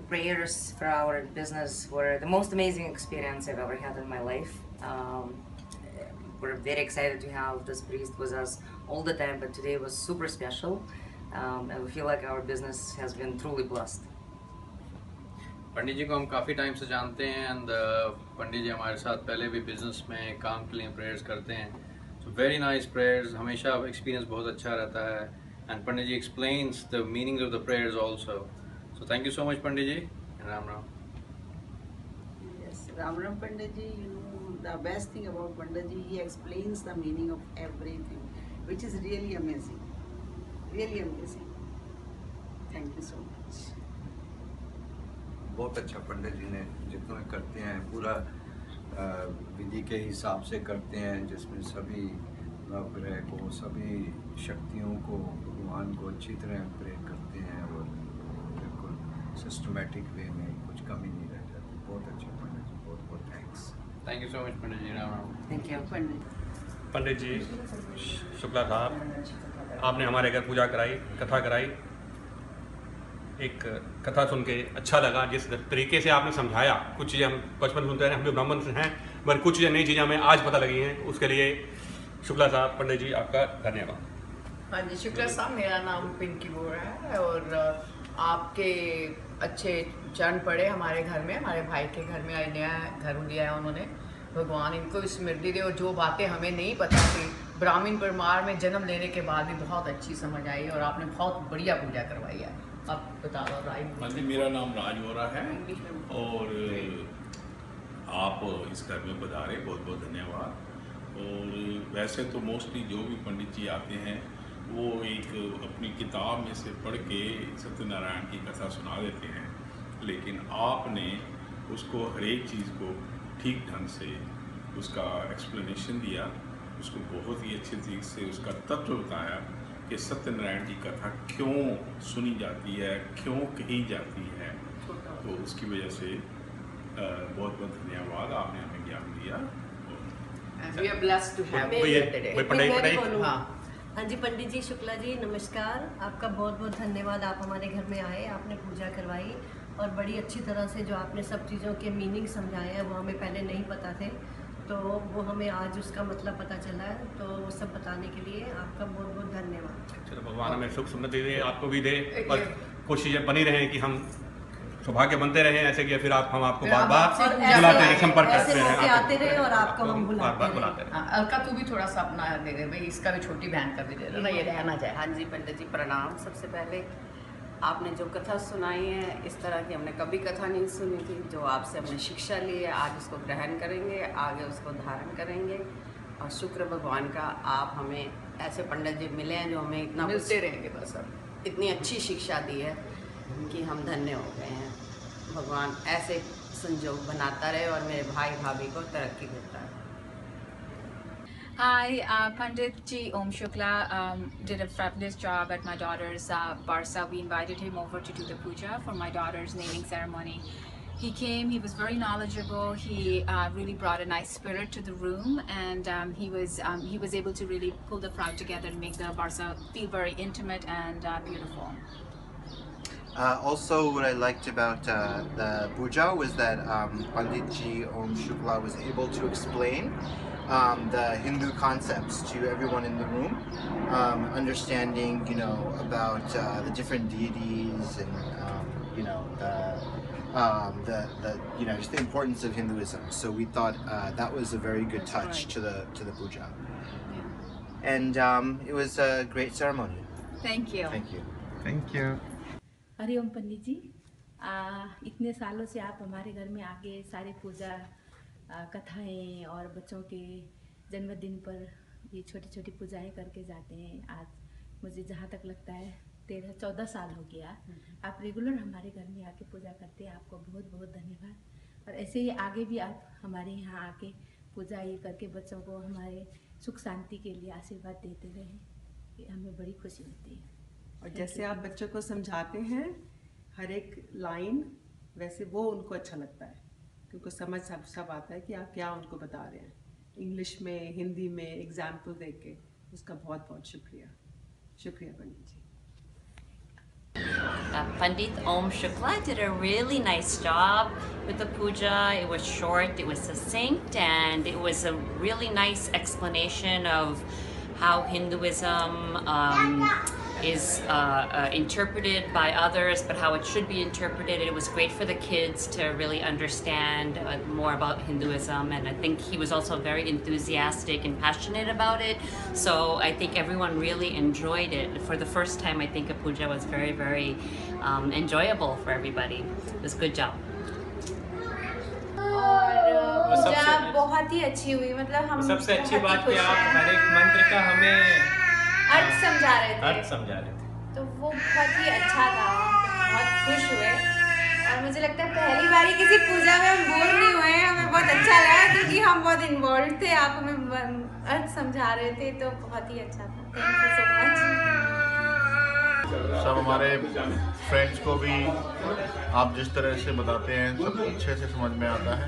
prayers for our business were the most amazing experience I've ever had in my life. We're very excited to have this priest with us all the time, but today was super special, and we feel like our business has been truly blessed. पंडित जी को हम काफ़ी time से जानते हैं and Pandit जी हमारे साथ पहले भी बिजनेस में काम के लिए प्रेयर्स करते हैं. सो वेरी नाइस प्रेयर्स, हमेशा एक्सपीरियंस बहुत अच्छा रहता है and Pandit ji explains the meaning of the prayers also. So thank you so much Pandit ji. Ram Ram. Yes, Ram Ram Pandit ji, you know, the best thing about Pandit ji, he explains the meaning of everything, which is really amazing. Really amazing. Thank you so much. बहुत अच्छा पंडित जी ने जितना करते हैं पूरा विधि के हिसाब से करते हैं, जिसमें सभी नवग्रह को, सभी शक्तियों को, भगवान को अच्छी तरह प्रे करते हैं और बिल्कुल सिस्टमेटिक वे में कुछ कमी नहीं रह जाती. बहुत अच्छा पंडित जी, बहुत बहुत thanks. Thank you so much Pandit ji. Ram Ram. Thank you, Pandit. Pandit ji Shukla साहब, आपने हमारे घर पूजा कराई, कथा कराई. एक कथा सुन के अच्छा लगा. जिस तरीके से आपने समझाया, कुछ चीज़ें हम बचपन सुनते हैं, हम भी ब्राह्मण से हैं, मगर कुछ चीज़ें नई चीज़ें हमें आज पता लगी हैं. उसके लिए शुक्ला साहब, पंडित जी आपका धन्यवाद. हाँ जी, शुक्ला साहब, मेरा नाम पिंकी बोरा है और आपके अच्छे चरण पड़े हमारे घर में, हमारे भाई के घर में नया घर लिया है उन्होंने. भगवान इनको स्मृति दे और जो बातें हमें नहीं पता थी ब्राह्मण परिवार में जन्म लेने के बाद भी बहुत अच्छी समझ आई और आपने बहुत बढ़िया पूजा करवाई है. आप बता दो. हाँ जी, मेरा नाम राज बोरा है और आप इस घर में पधारे, बहुत बहुत धन्यवाद. और वैसे तो मोस्टली जो भी पंडित जी आते हैं वो एक अपनी किताब में से पढ़ के सत्यनारायण की कथा सुना देते हैं, लेकिन आपने उसको हर एक चीज़ को ठीक ढंग से उसका एक्सप्लेनेशन दिया, उसको बहुत ही अच्छे तरीके से उसका तत्व बताया कि सत्यनारायण की कथा क्यों सुनी जाती है, क्यों कही जाती है. तो उसकी वजह से बहुत बहुत धन्यवाद, आपने हमें ज्ञान दिया. We are blessed to have you here today. हाँ जी, पंडित जी शुक्ला जी नमस्कार. आपका बहुत बहुत धन्यवाद. आप हमारे घर में आए, आपने पूजा करवाई और बड़ी अच्छी तरह से जो आपने सब चीज़ों के मीनिंग समझाए हैं वो हमें पहले नहीं पता थे, तो वो हमें आज उसका मतलब पता चला है. तो वो सब बताने के लिए आपका बहुत बहुत धन्यवाद. चलो, भगवान हमें सुख समृद्धि दे, आपको भी दे और कोशिशें बनी रहें कि हम सौभाग्य बनते रहें ऐसे कि फिर हम आपको बार बार बुलाते हैं, संपर्क करते हैं, आते रहे और आपको हम बुलाते हैं. अलका तू भी थोड़ा सा अपना दे दे भाई, इसका भी छोटी बहन कर दे ना, ये रहना चाहे. हाँ जी पंडित जी प्रणाम. सबसे पहले आपने जो कथा सुनाई है, इस तरह की हमने कभी कथा नहीं सुनी थी. जो आपसे हमने शिक्षा ली है, आज उसको ग्रहण करेंगे, आगे उसको धारण करेंगे. और शुक्र भगवान का आप हमें ऐसे पंडित जी मिले हैं जो हमें इतना मिलते रहेंगे बस. अब इतनी अच्छी शिक्षा दी है कि हम धन्य हो गए हैं. भगवान ऐसे संजोग बनाता रहे और मेरे भाई भाभी को तरक्की देता है. Hi, Pandit Ji Om Shukla did a fabulous job at my daughter's Barsa. We invited him over to do the puja for my daughter's naming ceremony. He came, he was very knowledgeable, he really brought a nice spirit to the room, and he was able to really pull the crowd together and make the Barsa feel very intimate and beautiful. Also, what I liked about the puja was that Pandit Ji Om Shukla was able to explain the Hindu concepts to everyone in the room, understanding, you know, about the different deities and, you know, you know, just the importance of Hinduism. So we thought that was a very good touch to the puja, and it was a great ceremony. Thank you. Thank you. Thank you. Hariom पंडित जी, इतने सालों से आप हमारे घर में आके सारे पूजा कथाएं और बच्चों के जन्मदिन पर ये छोटी छोटी पूजाएं करके जाते हैं. आज मुझे जहाँ तक लगता है 13-14 साल हो गया आप रेगुलर हमारे घर में आके पूजा करते हैं. आपको बहुत बहुत धन्यवाद. और ऐसे ही आगे भी आप हमारे यहाँ आके पूजा ये करके बच्चों को हमारे सुख शांति के लिए आशीर्वाद देते रहें, ये हमें बड़ी खुशी होती है. और जैसे आप बच्चों को समझाते हैं हर एक लाइन, वैसे वो उनको अच्छा लगता है क्योंकि समझ सब आता है कि आप क्या उनको बता रहे हैं. इंग्लिश में, हिंदी में एग्जाम्पल देके के उसका बहुत बहुत शुक्रिया. शुक्रिया पंडित जी. Pandit Om Shukla did a really nice job with the puja. It was short, it was succinct, and it was a really nice explanation of how Hinduism is interpreted by others, but how it should be interpreted. It was great for the kids to really understand more about Hinduism, and I think he was also very enthusiastic and passionate about it. So I think everyone really enjoyed it. For the first time, I think a puja was very, very enjoyable for everybody. It was a good job. और पूजा बहुत ही अच्छी हुई, मतलब हम सबसे अच्छी बात कि आप हर एक मंत्र का हमें अर्थ समझा रहे थे, तो वो बहुत ही अच्छा था, बहुत खुश हुए। और मुझे लगता है पहली बारी किसी पूजा में हम बोर नहीं हुए, हमें बहुत अच्छा लगा क्योंकि हम बहुत इन्वॉल्व थे, आप हमें अर्थ समझा रहे थे, तो बहुत ही अच्छा था। Thank you so much. सब हमारे फ्रेंड्स को भी आप जिस तरह से बताते हैं सब अच्छे से समझ में आता है।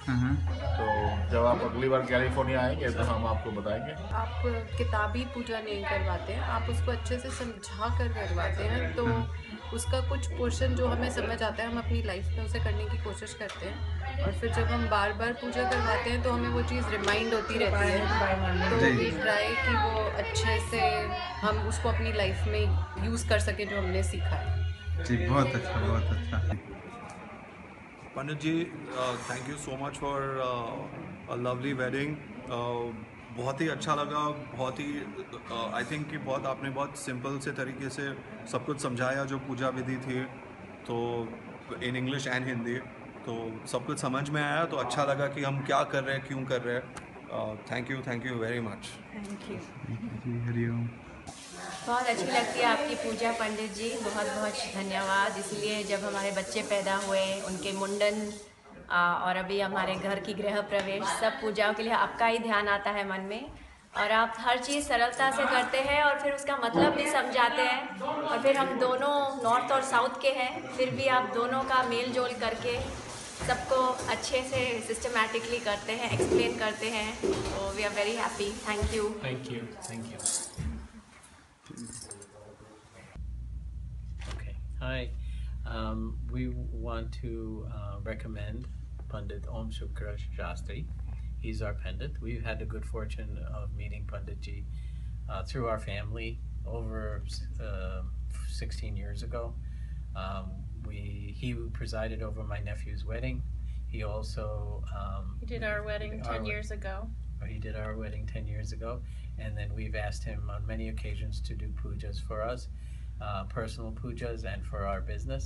तो जब आप अगली बार कैलिफोर्निया आएंगे तो हम आपको बताएंगे। आप किताबी पूजा नहीं करवाते हैं, आप उसको अच्छे से समझा कर करवाते हैं, तो उसका कुछ पोर्शन जो हमें समझ आता है हम अपनी लाइफ में उसे करने की कोशिश करते हैं, और फिर जब हम बार बार पूजा करवाते हैं तो हमें वो चीज़ रिमाइंड होती रहती है। तो वी ट्राई कि वो अच्छे से हम उसको अपनी लाइफ में यूज़ कर सकें जो हमने सीखा है। जी बहुत अच्छा, बहुत अच्छा। Pandit ji, thank you so much for a lovely wedding. बहुत ही अच्छा लगा, बहुत ही आई थिंक कि आपने बहुत सिंपल से तरीके से सब कुछ समझाया जो पूजा विधि थी, तो इन इंग्लिश एंड हिंदी, तो सब कुछ समझ में आया, तो अच्छा लगा कि हम क्या कर रहे हैं, क्यों कर रहे हैं। Thank you very much. Thank you जी, हरिओम। बहुत अच्छी लगती है आपकी पूजा पंडित जी, बहुत बहुत धन्यवाद। इसलिए जब हमारे बच्चे पैदा हुए, उनके मुंडन और अभी हमारे घर की गृह प्रवेश, सब पूजाओं के लिए आपका ही ध्यान आता है मन में, और आप हर चीज़ सरलता से करते हैं और फिर उसका मतलब भी समझाते हैं। और फिर हम दोनों नॉर्थ और साउथ के हैं, फिर भी आप दोनों का मेल जोल करके सबको अच्छे से सिस्टमैटिकली करते हैं, एक्सप्लेन करते हैं, तो we are very happy. Thank you. Thank you, thank you. Hi, we want to recommend Pandit Om Shukla Shastri. He's our Pandit. We've had the good fortune of meeting Pandit Ji through our family over 16 years ago. He presided over my nephew's wedding. He also he did our wedding 10 years ago. He did our wedding 10 years ago, and then we've asked him on many occasions to do pujas for us. Personal pujas and for our business.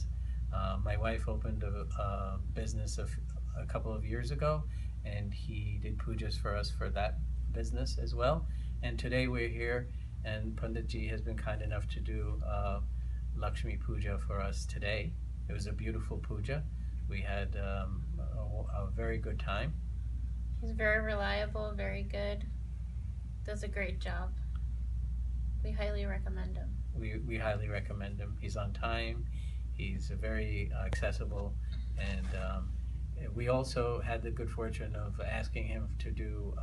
My wife opened a business a couple of years ago, and he did pujas for us for that business as well. And today we're here, and Pandit Ji has been kind enough to do Lakshmi Puja for us today. It was a beautiful puja. We had a very good time. He's very reliable, very good, does a great job. We highly recommend him. We highly recommend him. He's on time, he's very accessible, and we also had the good fortune of asking him to do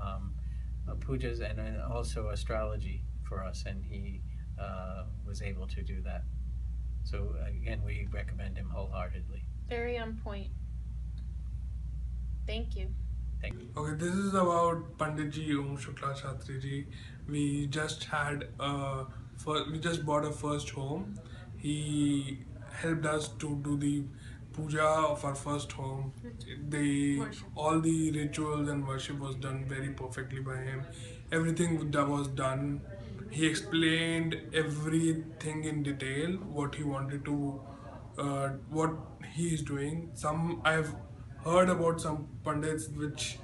pujas and also astrology for us, and he was able to do that. So again, we recommend him wholeheartedly. Very on point. Thank you. Thank you. Okay, this is about Pandit Ji Om Shukla Shastri Ji. We just bought a first home. He helped us to do the puja of our first home. All the rituals and worship was done very perfectly by him. Everything that was done, he explained everything in detail, what he wanted to, what he is doing. I've heard about some pandits which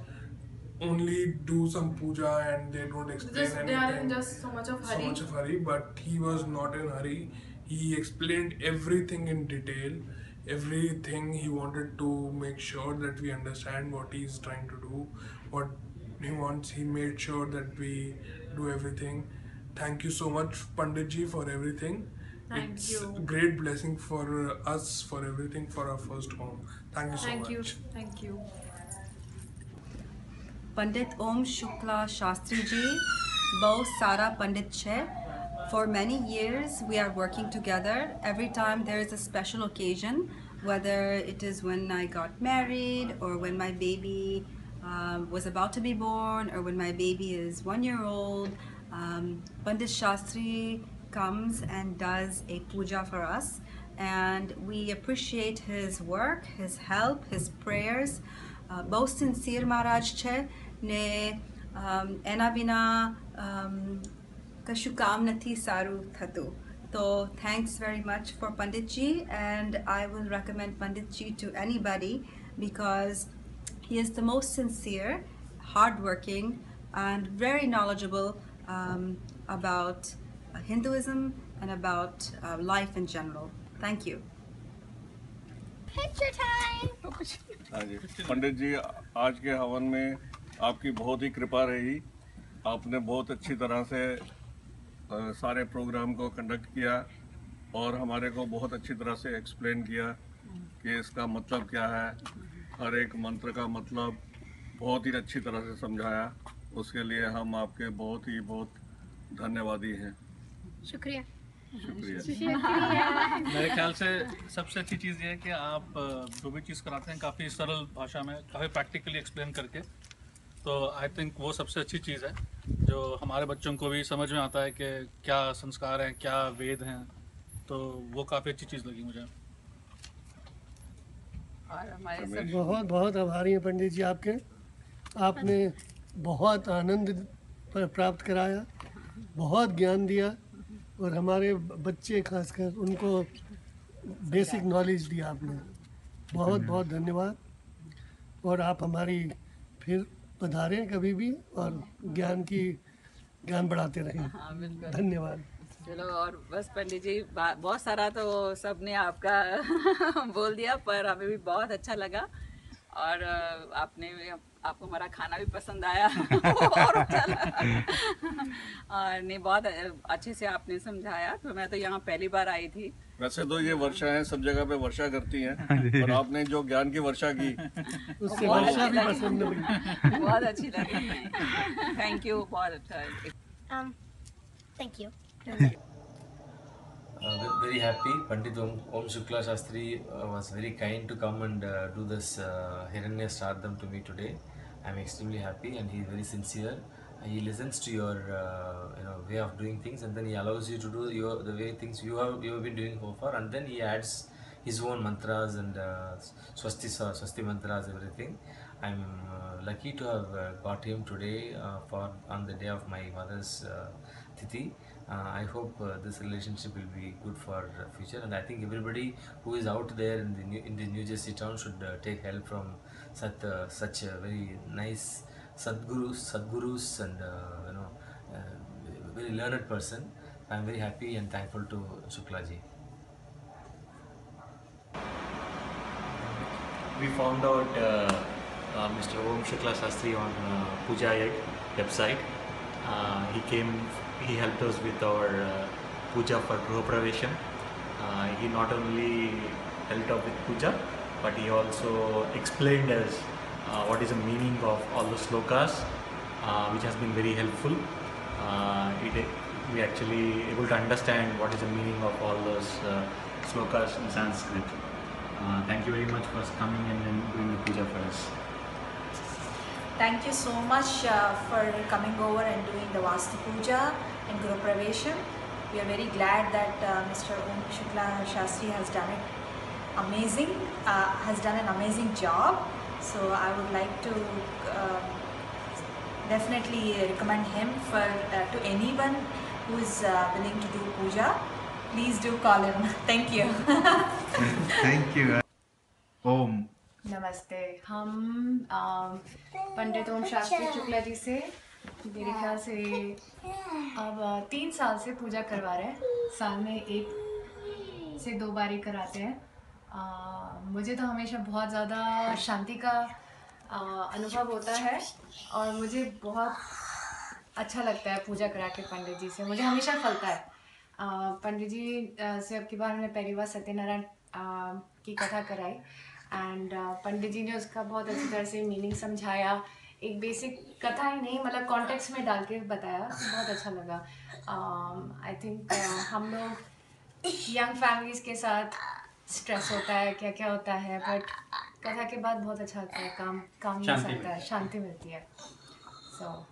only do some puja and they don't explain anything. They are in just so much of hurry. But he was not in hurry. He explained everything in detail, everything. He wanted to make sure that we understand what he's trying to do, what he wants. He made sure that we do everything. Thank you so much, Pandit Ji, for everything. It's a great blessing for us, for everything, for our first home. Thank you so much. Thank you. पंडित ओम शुक्ला शास्त्री जी बहुत सारा पंडित है For many years, we are working together. Every time there is a special occasion, whether it is when I got married or when my baby was about to be born or when my baby is 1 year old, Pandit Shastri comes and does a puja for us. And we appreciate his work, his help, his prayers. Both sincere Maharaj che ne ena bina kashu kam nathi saru thatu. So thanks very much for Pandit Ji, and I will recommend Pandit Ji to anybody because he is the most sincere, hardworking, and very knowledgeable about Hinduism and about life in general. Thank you. Picture time. हाँ जी, पंडित जी आज के हवन में आपकी बहुत ही कृपा रही। आपने बहुत अच्छी तरह से सारे प्रोग्राम को कंडक्ट किया और हमारे को बहुत अच्छी तरह से एक्सप्लेन किया कि इसका मतलब क्या है, हर एक मंत्र का मतलब बहुत ही अच्छी तरह से समझाया। उसके लिए हम आपके बहुत धन्यवादी हैं। शुक्रिया। मेरे ख्याल से सबसे अच्छी चीज़ ये है कि आप जो भी चीज़ कराते हैं काफ़ी सरल भाषा में, काफ़ी प्रैक्टिकली एक्सप्लेन करके, तो आई थिंक वो सबसे अच्छी चीज़ है जो हमारे बच्चों को भी समझ में आता है कि क्या संस्कार हैं, क्या वेद हैं, तो वो काफ़ी अच्छी चीज़ लगी मुझे। और हमारे बहुत आभारी हैं पंडित जी आपके। आपने बहुत आनंद प्राप्त कराया, बहुत ज्ञान दिया और हमारे बच्चे खासकर उनको बेसिक नॉलेज दिया आपने। बहुत धन्यवाद। और आप हमारी फिर पधारें कभी भी और ज्ञान बढ़ाते रहें। हाँ, बिल्कुल। धन्यवाद। चलो, और बस पंडित जी बहुत सारा तो सबने आपका बोल दिया, पर हमें भी बहुत अच्छा लगा और आपको हमारा खाना भी पसंद आया और अच्छा लगा। और नहीं, बहुत अच्छे से आपने समझाया। तो मैं तो यहाँ पहली बार आई थी। वैसे तो ये वर्षा है, सब जगह पे वर्षा करती हैं, और आपने जो ज्ञान की वर्षा की उससे वर्षा भी पसंद हुई। बहुत अच्छी लगी। Thank you. बहुत अच्छा। Thank you. Very happy. Pandit Om Shukla Shastri was very kind to come and do this Hiranya Shraddham to me today. I'm extremely happy, and he is very sincere. He listens to your way of doing things, and then he allows you to do the way things you have been doing so far, and then he adds his own mantras and swasti mantras, everything. I'm lucky to have got him today on the day of my mother's Tithi. I hope this relationship will be good for future, and I think everybody who is out there in the New Jersey town should take help from such a very nice Sadgurus and very learned person. I am very happy and thankful to Shukla ji. We found out Mr. Om Shukla Shastri on Puja website. He helped us with our puja for Griha Pravesham. He not only helped out with puja, but he also explained us what is the meaning of all the slokas, which has been very helpful. We actually able to understand what is the meaning of all those slokas in Sanskrit. Thank you very much for coming and doing the puja for us. Thank you so much for coming over and doing the Vastu Puja and Griha Pravesham. We are very glad that Mr. Om Shukla Shastri has done an amazing job. So I would like to definitely recommend him to anyone who is willing to do puja. Please do call him. Thank you. Thank you. Om. नमस्ते। हम पंडित ओम शास्त्री शुक्ला जी से मेरे ख्याल से अब 3 साल से पूजा करवा रहे हैं। साल में 1 से 2 बार ही कराते हैं। मुझे तो हमेशा बहुत ज़्यादा शांति का अनुभव होता है और मुझे बहुत अच्छा लगता है पूजा करा के पंडित जी से। मुझे हमेशा फलता है। पंडित जी से अब की बार हमने पहली बार सत्यनारायण की कथा कराई एंड पंडित जी ने उसका बहुत अच्छी तरह से मीनिंग समझाया एक बेसिक कथा ही नहीं मतलब कॉन्टेक्स्ट में डाल के बताया, बहुत अच्छा लगा। आई थिंक हम लोग यंग फैमिलीज़ के साथ स्ट्रेस होता है, क्या क्या होता है, बट कथा के बाद बहुत अच्छा लगता है, काम मिल सकता है, शांति मिलती है। सो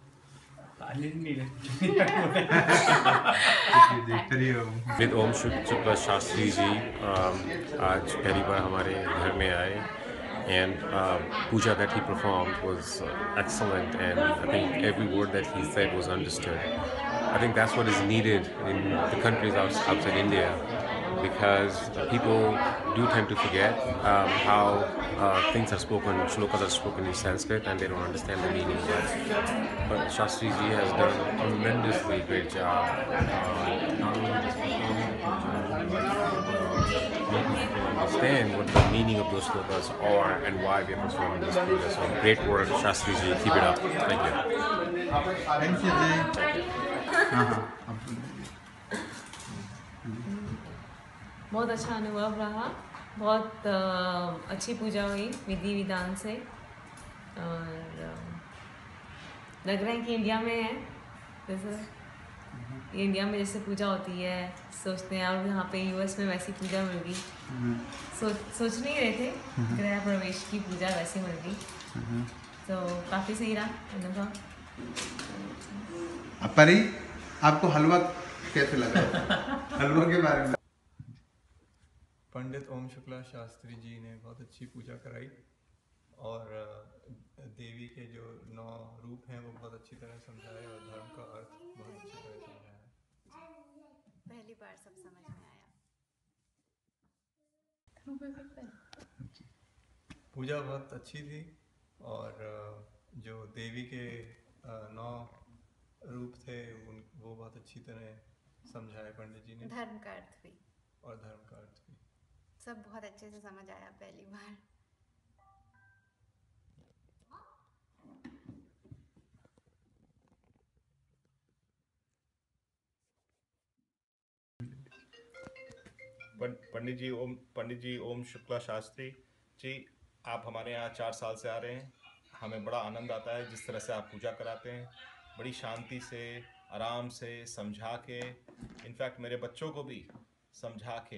विद ओम शुक्ला शास्त्री जी आज पहली बार हमारे घर में आए, and puja that he performed was excellent, and I think every word that he said was understood. I think that's what is needed in the countries outside India, because people do tend to forget how things are spoken, shlokas are spoken in Sanskrit, and they don't understand the meaning. But Shastri ji has done a tremendously great job, not only just making people understand what the meaning of those shlokas are and why we are performing this puja. So great work, Shastri ji. Keep it up. Thank you. Thank you ji. बहुत अच्छा अनुभव रहा, बहुत अच्छी पूजा हुई विधि विधान से, और लग रहा है कि इंडिया में है जैसे इंडिया में जैसे पूजा होती है, सोचते हैं और यहाँ पे यूएस में वैसी पूजा मिल गई, सोच नहीं रहे थे गृह प्रवेश की पूजा वैसी मिल गई, तो काफ़ी सही रहा अनुभव। परी, आपको हलवा कैसे लगा? हलवा के बारे में। पंडित ओम शुक्ला शास्त्री जी ने बहुत अच्छी पूजा कराई, और देवी के जो 9 रूप हैं वो बहुत अच्छी तरह समझाए, और धर्म का अर्थ बहुत अच्छी तरह समझाया। पहली बार सब समझ में आया। पूजा बहुत अच्छी थी, और जो देवी के 9 रूप थे वो बहुत अच्छी तरह समझाए पंडित जी ने। धर्म का अर्थ भी, और धर्म का अर्थ भी सब बहुत अच्छे से समझ आया पहली बार। पंडित जी ओम शुक्ला शास्त्री जी, आप हमारे यहाँ 4 साल से आ रहे हैं। हमें बड़ा आनंद आता है जिस तरह से आप पूजा कराते हैं, बड़ी शांति से, आराम से समझा के, इनफैक्ट मेरे बच्चों को भी समझा के,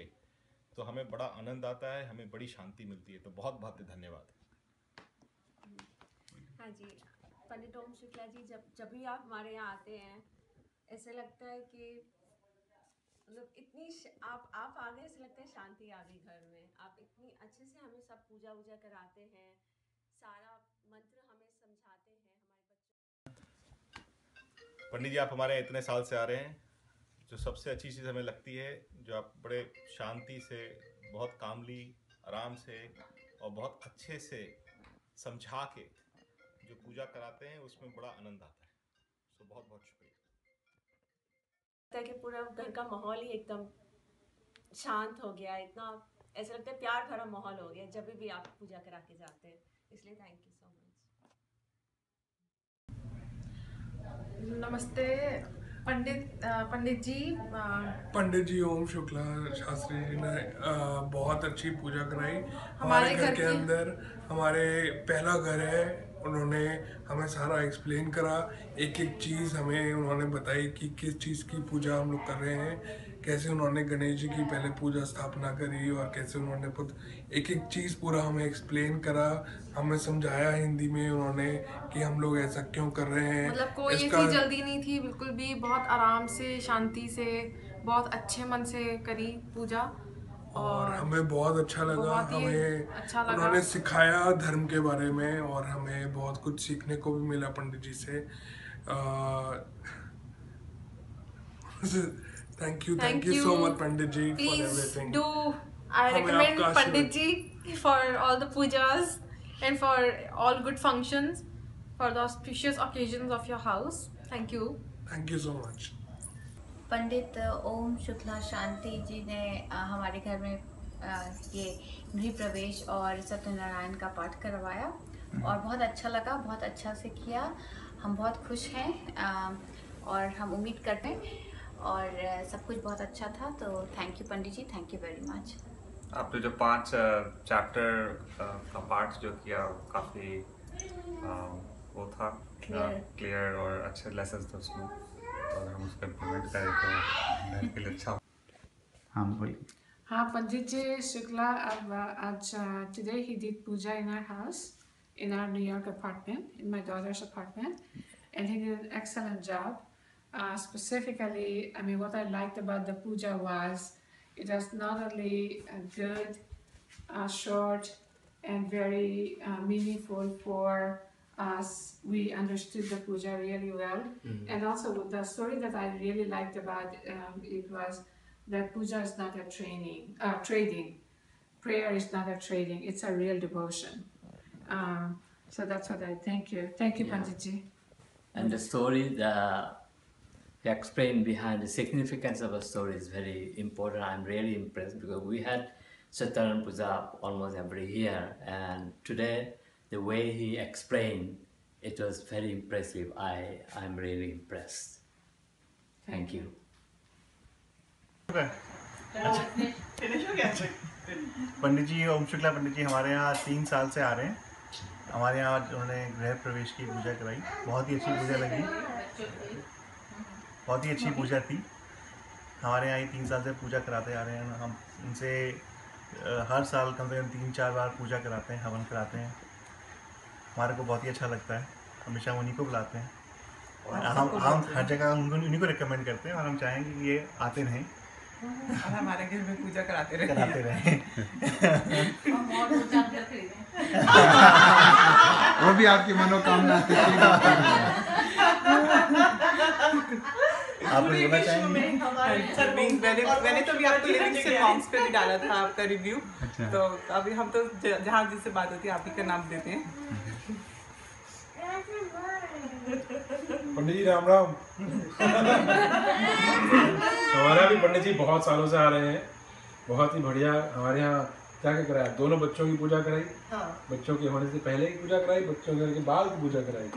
तो हमें बड़ा आनंद आता है, हमें बड़ी शांति मिलती है। तो बहुत बहुत धन्यवाद। हाँ जी, पंडित ओम शुक्ला जी, जब भी आप हमारे यहाँ आते हैं ऐसे लगता है कि मतलब इतनी आप आ गए, ऐसे लगता है शांति आ गई घर में। आप इतनी अच्छे से हमें सब पूजा वूजा कराते हैं, सारा मंत्र हमें समझाते हैं हमारे बच्चों। पंडित जी, आप हमारे इतने साल से आ रहे हैं, जो सबसे अच्छी चीज़ हमें लगती है, जो आप बड़े शांति से, बहुत कामली, आराम से और बहुत अच्छे से समझा के जो पूजा कराते हैं, उसमें बड़ा आनंद आता है। सो बहुत बहुत शुक्रिया। कि पूरा घर का माहौल ही एकदम शांत हो गया, इतना ऐसा लगता है प्यार भरा माहौल हो गया जब भी आप पूजा करा के जाते हैं, इसलिए थैंक यू सो मच। नमस्ते पंडित जी ओम शुक्ला शास्त्री जी ने बहुत अच्छी पूजा कराई हमारे घर के अंदर। हमारे पहला घर है, उन्होंने हमें सारा एक्सप्लेन करा, एक एक चीज़ हमें उन्होंने बताई कि किस चीज़ की पूजा हम लोग कर रहे हैं, कैसे उन्होंने गणेश जी की पहले पूजा स्थापना करी और कैसे उन्होंने खुद एक एक चीज़ पूरा हमें एक्सप्लेन करा, हमें समझाया हिंदी में उन्होंने कि हम लोग ऐसा क्यों कर रहे हैं। मतलब कोई ऐसी जल्दी नहीं थी, बिल्कुल भी बहुत आराम से, शांति से, बहुत अच्छे मन से करी पूजा, और हमें बहुत अच्छा लगा। हमें अच्छा लगा। उन्होंने सिखाया धर्म के बारे में, और हमें बहुत कुछ सीखने को भी मिला पंडित जी से। Thank you so much Pandit ji for everything. I recommend Pandit ji for all the pujas and for all good functions, for the auspicious occasions of your house. Thank you. Thank you so much. पंडित ओम शुक्ला शांति जी ने हमारे घर में ये गृह प्रवेश और सत्यनारायण का पाठ करवाया और बहुत अच्छा लगा, बहुत अच्छा से किया। हम बहुत खुश हैं और हम उम्मीद करते हैं और सब कुछ बहुत अच्छा था। तो thank you Pandit ji, thank you very much. आपने जो 5 चैप्टर का पाठ जो किया काफ़ी वो था, क्लियर और अच्छे लेसन थे उसमें, तो अगर हम उसको इम्प्लीमेंट करें तो घर के लिए अच्छा। हाँ बोलिए। हाँ, Pandit Ji Shukla, today he did puja in our house, in our New York apartment, in my daughter's apartment, and he did an excellent job. Specifically, I mean, what I liked about the puja was it was not only good, short, and very meaningful for us. We understood the puja really well, and also the story that I really liked about it was that puja is not a trading. Prayer is not a trading. It's a real devotion. So that's what I thank you. Thank you, Pandit Ji. And the story, the explain behind the significance of the story is very important. I'm really impressed because we had Satyanan Puja almost every year, and today the way he explained it was very impressive. I'm really impressed. Thank you. Pandit जी ओम शुक्ला पंडित जी हमारे यहाँ 3 साल से आ रहे हैं। हमारे यहाँ उन्होंने गृह प्रवेश की पूजा कराई, बहुत ही अच्छी पूजा लगी, बहुत ही अच्छी पूजा थी। हमारे यहाँ 3 साल से पूजा कराते आ रहे हैं। हम उनसे हर साल कम से कम 3-4 बार पूजा कराते हैं, हवन कराते हैं। हमारे को बहुत ही अच्छा लगता है, हमेशा उन्हीं को बुलाते हैं और हम हर जगह उन्हीं को रिकमेंड करते हैं और हम चाहेंगे कि ये आते रहें और हमारे घर में पूजा कराते रहें। वो भी आपकी मनोकामना आप बोलना चाहेंगे? मैंने तो अभी आपको लिविंग से मॉम्स पे भी डाला था आपका रिव्यू, तो अभी हम तो जहाँ जिससे बात होती है आप ही का नाम देते हैं। पंडित जी राम राम। हमारा भी पंडित जी बहुत सालों से आ रहे हैं, बहुत ही बढ़िया। हमारे यहाँ क्या क्या कराया, दोनों बच्चों की पूजा कराई, बच्चों के होने से पहले की पूजा कराई, बच्चों के बाद की पूजा कराई।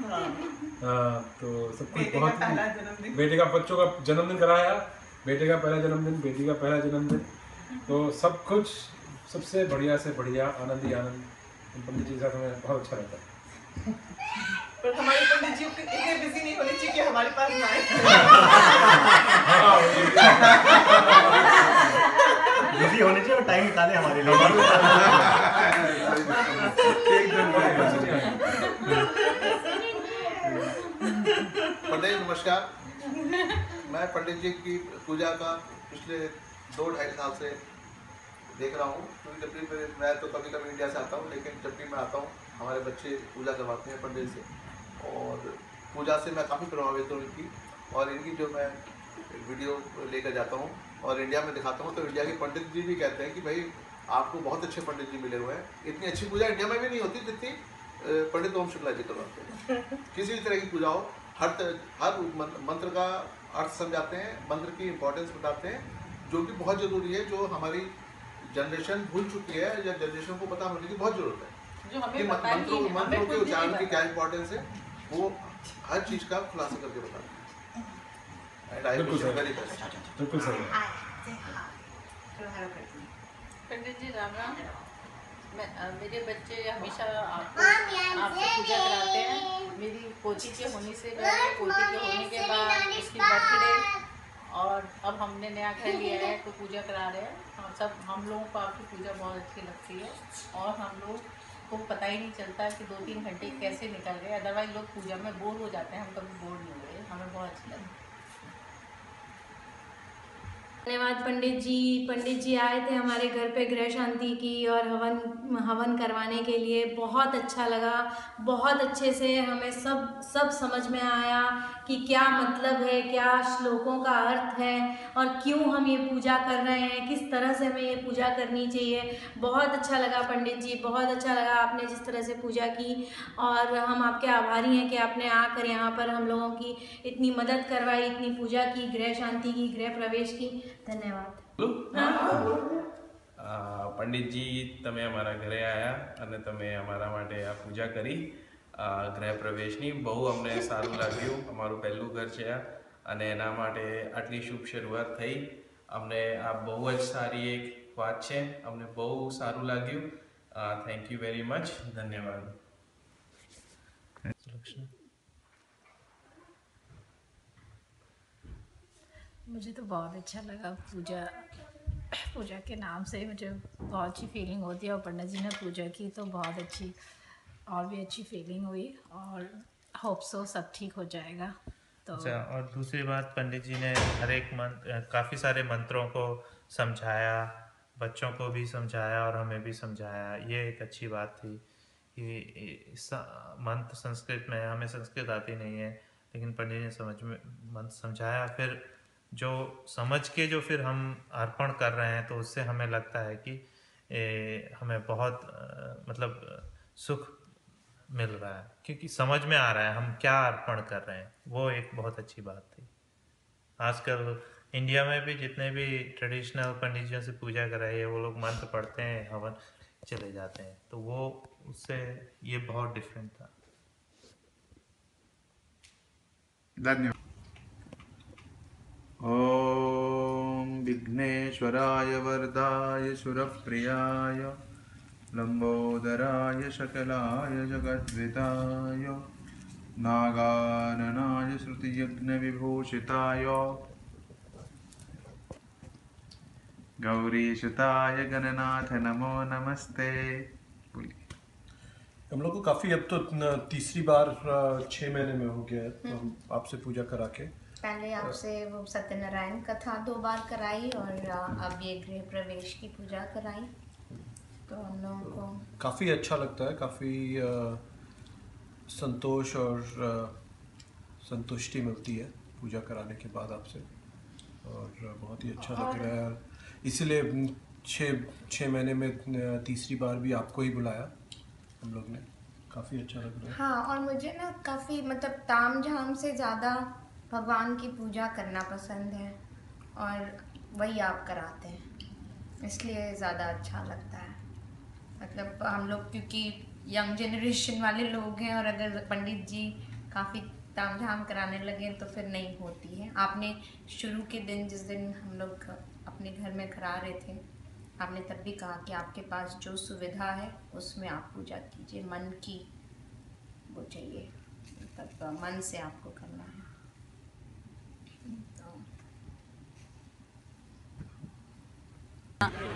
तो सब कुछ बहुत, बेटे का बच्चों का जन्मदिन कराया, बेटे का पहला जन्मदिन, बेटी का पहला जन्मदिन, तो सब कुछ सबसे बढ़िया से बढ़िया, आनंद ही आनंद। पंडित जी के साथ हमें बहुत अच्छा लगता है। पर हमारे पंडित जी इतने बिजी नहीं होने चाहिए कि हमारे पास ना आए। बिजी होने चाहिए और टाइम निकाले हमारे लिए। पंडित जी नमस्कार, मैं पंडित जी की पूजा का पिछले 2-2.5 साल से देख रहा हूँ, क्योंकि जब भी मैं तो कभी कभी इंडिया से आता हूँ, लेकिन जब भी मैं आता हूँ हमारे बच्चे पूजा करवाते हैं पंडित से, और पूजा से मैं काफ़ी प्रभावित हूँ इनकी। और इनकी जो मैं वीडियो लेकर जाता हूँ और इंडिया में दिखाता हूँ, तो इंडिया के पंडित जी भी कहते हैं कि भाई आपको बहुत अच्छे पंडित जी मिले हुए हैं। इतनी अच्छी पूजा इंडिया में भी नहीं होती जितनी पंडित ओम शुक्ला जी करवाते हैं। किसी भी तरह की पूजा हो, हर मंत्र का अर्थ समझाते हैं, मंत्र की इम्पोर्टेंस बताते हैं, जो कि बहुत ज़रूरी है, जो हमारी जनरेशन भूल चुकी है या जनरेशन को पता होने की बहुत ज़रूरत है कि मंत्रों के उच्चारण की क्या इम्पोर्टेंस है, वो हर चीज़ का खुलासा करके बताते हैं। बिल्कुल सही। पंडित जी राम राम। मेरे बच्चे हमेशा आपसे पूजा कराते हैं। मेरी पोती के होने से पहले, पोती के होने के बाद, उसकी बर्थडे, और अब हमने नया घर लिया है तो पूजा करा रहे हैं। हम लोगों को आपकी पूजा बहुत अच्छी लगती है और हम लोग को पता ही नहीं चलता कि 2-3 घंटे कैसे निकल गए। अदरवाइज लोग पूजा में बोर हो जाते हैं, हम कभी बोर नहीं हुए, हमें बहुत अच्छा लगा। धन्यवाद पंडित जी आए थे हमारे घर पे गृह शांति की और हवन करवाने के लिए। बहुत अच्छा लगा, बहुत अच्छे से हमें सब समझ में आया कि क्या मतलब है, क्या श्लोकों का अर्थ है और क्यों हम ये पूजा कर रहे हैं, किस तरह से हमें ये पूजा करनी चाहिए। बहुत अच्छा लगा पंडित जी, बहुत अच्छा लगा आपने जिस तरह से पूजा की, और हम आपके आभारी हैं कि आपने आकर यहाँ पर हम लोगों की इतनी मदद करवाई, इतनी पूजा की, गृह शांति की, गृह प्रवेश की। धन्यवाद। પંડિતજી તમે અમારા ઘરે આવ્યા અને તમે અમારા માટે આ પૂજા કરી ગૃહ પ્રવેશની, બહુ અમને સારું લાગ્યું। અમારું પહેલું ઘર છે આ, અને એના માટે આટલી શુભ શરૂઆત થઈ। અમને આ બહુ જ સારી એક વાત છે, અમને બહુ સારું લાગ્યું। થેન્ક યુ વેરી મચ, ધન્યવાદ। मुझे तो बहुत अच्छा लगा पूजा के नाम से मुझे बहुत अच्छी फीलिंग होती है, और पंडित जी ने पूजा की तो बहुत अच्छी और भी अच्छी फीलिंग हुई, और होप सो सब ठीक हो जाएगा। तो अच्छा, और दूसरी बात, पंडित जी ने हर एक मंत्र, काफ़ी सारे मंत्रों को समझाया, बच्चों को भी समझाया और हमें भी समझाया। ये एक अच्छी बात थी कि मंत्र संस्कृत में, हमें संस्कृत आती नहीं है, लेकिन पंडित ने मंत्र समझाया। फिर जो समझ के जो फिर हम अर्पण कर रहे हैं, तो उससे हमें लगता है कि हमें बहुत मतलब सुख मिल रहा है, क्योंकि समझ में आ रहा है हम क्या अर्पण कर रहे हैं। वो एक बहुत अच्छी बात थी। आजकल इंडिया में भी जितने भी ट्रेडिशनल पंडितों से पूजा कराई है, वो लोग मंत्र पढ़ते हैं, हवन चले जाते हैं, तो वो उससे ये बहुत डिफरेंट था। धन्यवाद। ओम विघ्नेश्वराय वरदाय सुरप्रियाय लंबोदराय शकलाय जगद्विताय नागाननाय श्रुतियज्ञ विभूषिताय गौरीसुताय गणनाथ नमो नमस्ते। हम लोग को काफ़ी अब तो तीसरी बार 6 महीने में हो गया है, तो हम आपसे पूजा करा के पहले आपसे वो सत्यनारायण कथा 2 बार कराई, और अब ये गृह प्रवेश की पूजा कराई, तो हम लोगों को काफ़ी अच्छा लगता है, काफ़ी संतोष और संतुष्टि मिलती है पूजा कराने के बाद आपसे, और बहुत ही अच्छा लग रहा है। इसीलिए 6 महीने में तीसरी बार भी आपको ही बुलाया हम लोग ने, काफ़ी अच्छा लग रहा है। हाँ, और मुझे ना काफ़ी मतलब ताम झाम से ज़्यादा भगवान की पूजा करना पसंद है, और वही आप कराते हैं, इसलिए ज़्यादा अच्छा लगता है। मतलब हम लोग क्योंकि यंग जनरेशन वाले लोग हैं, और अगर पंडित जी काफ़ी ताम झाम कराने लगे तो फिर नहीं होती है। आपने शुरू के दिन, जिस दिन हम लोग अपने घर में करा रहे थे, आपने तब भी कहा कि आपके पास जो सुविधा है उसमें आप पूजा कीजिए, मन की वो चाहिए, मतलब मन से आपको करना है।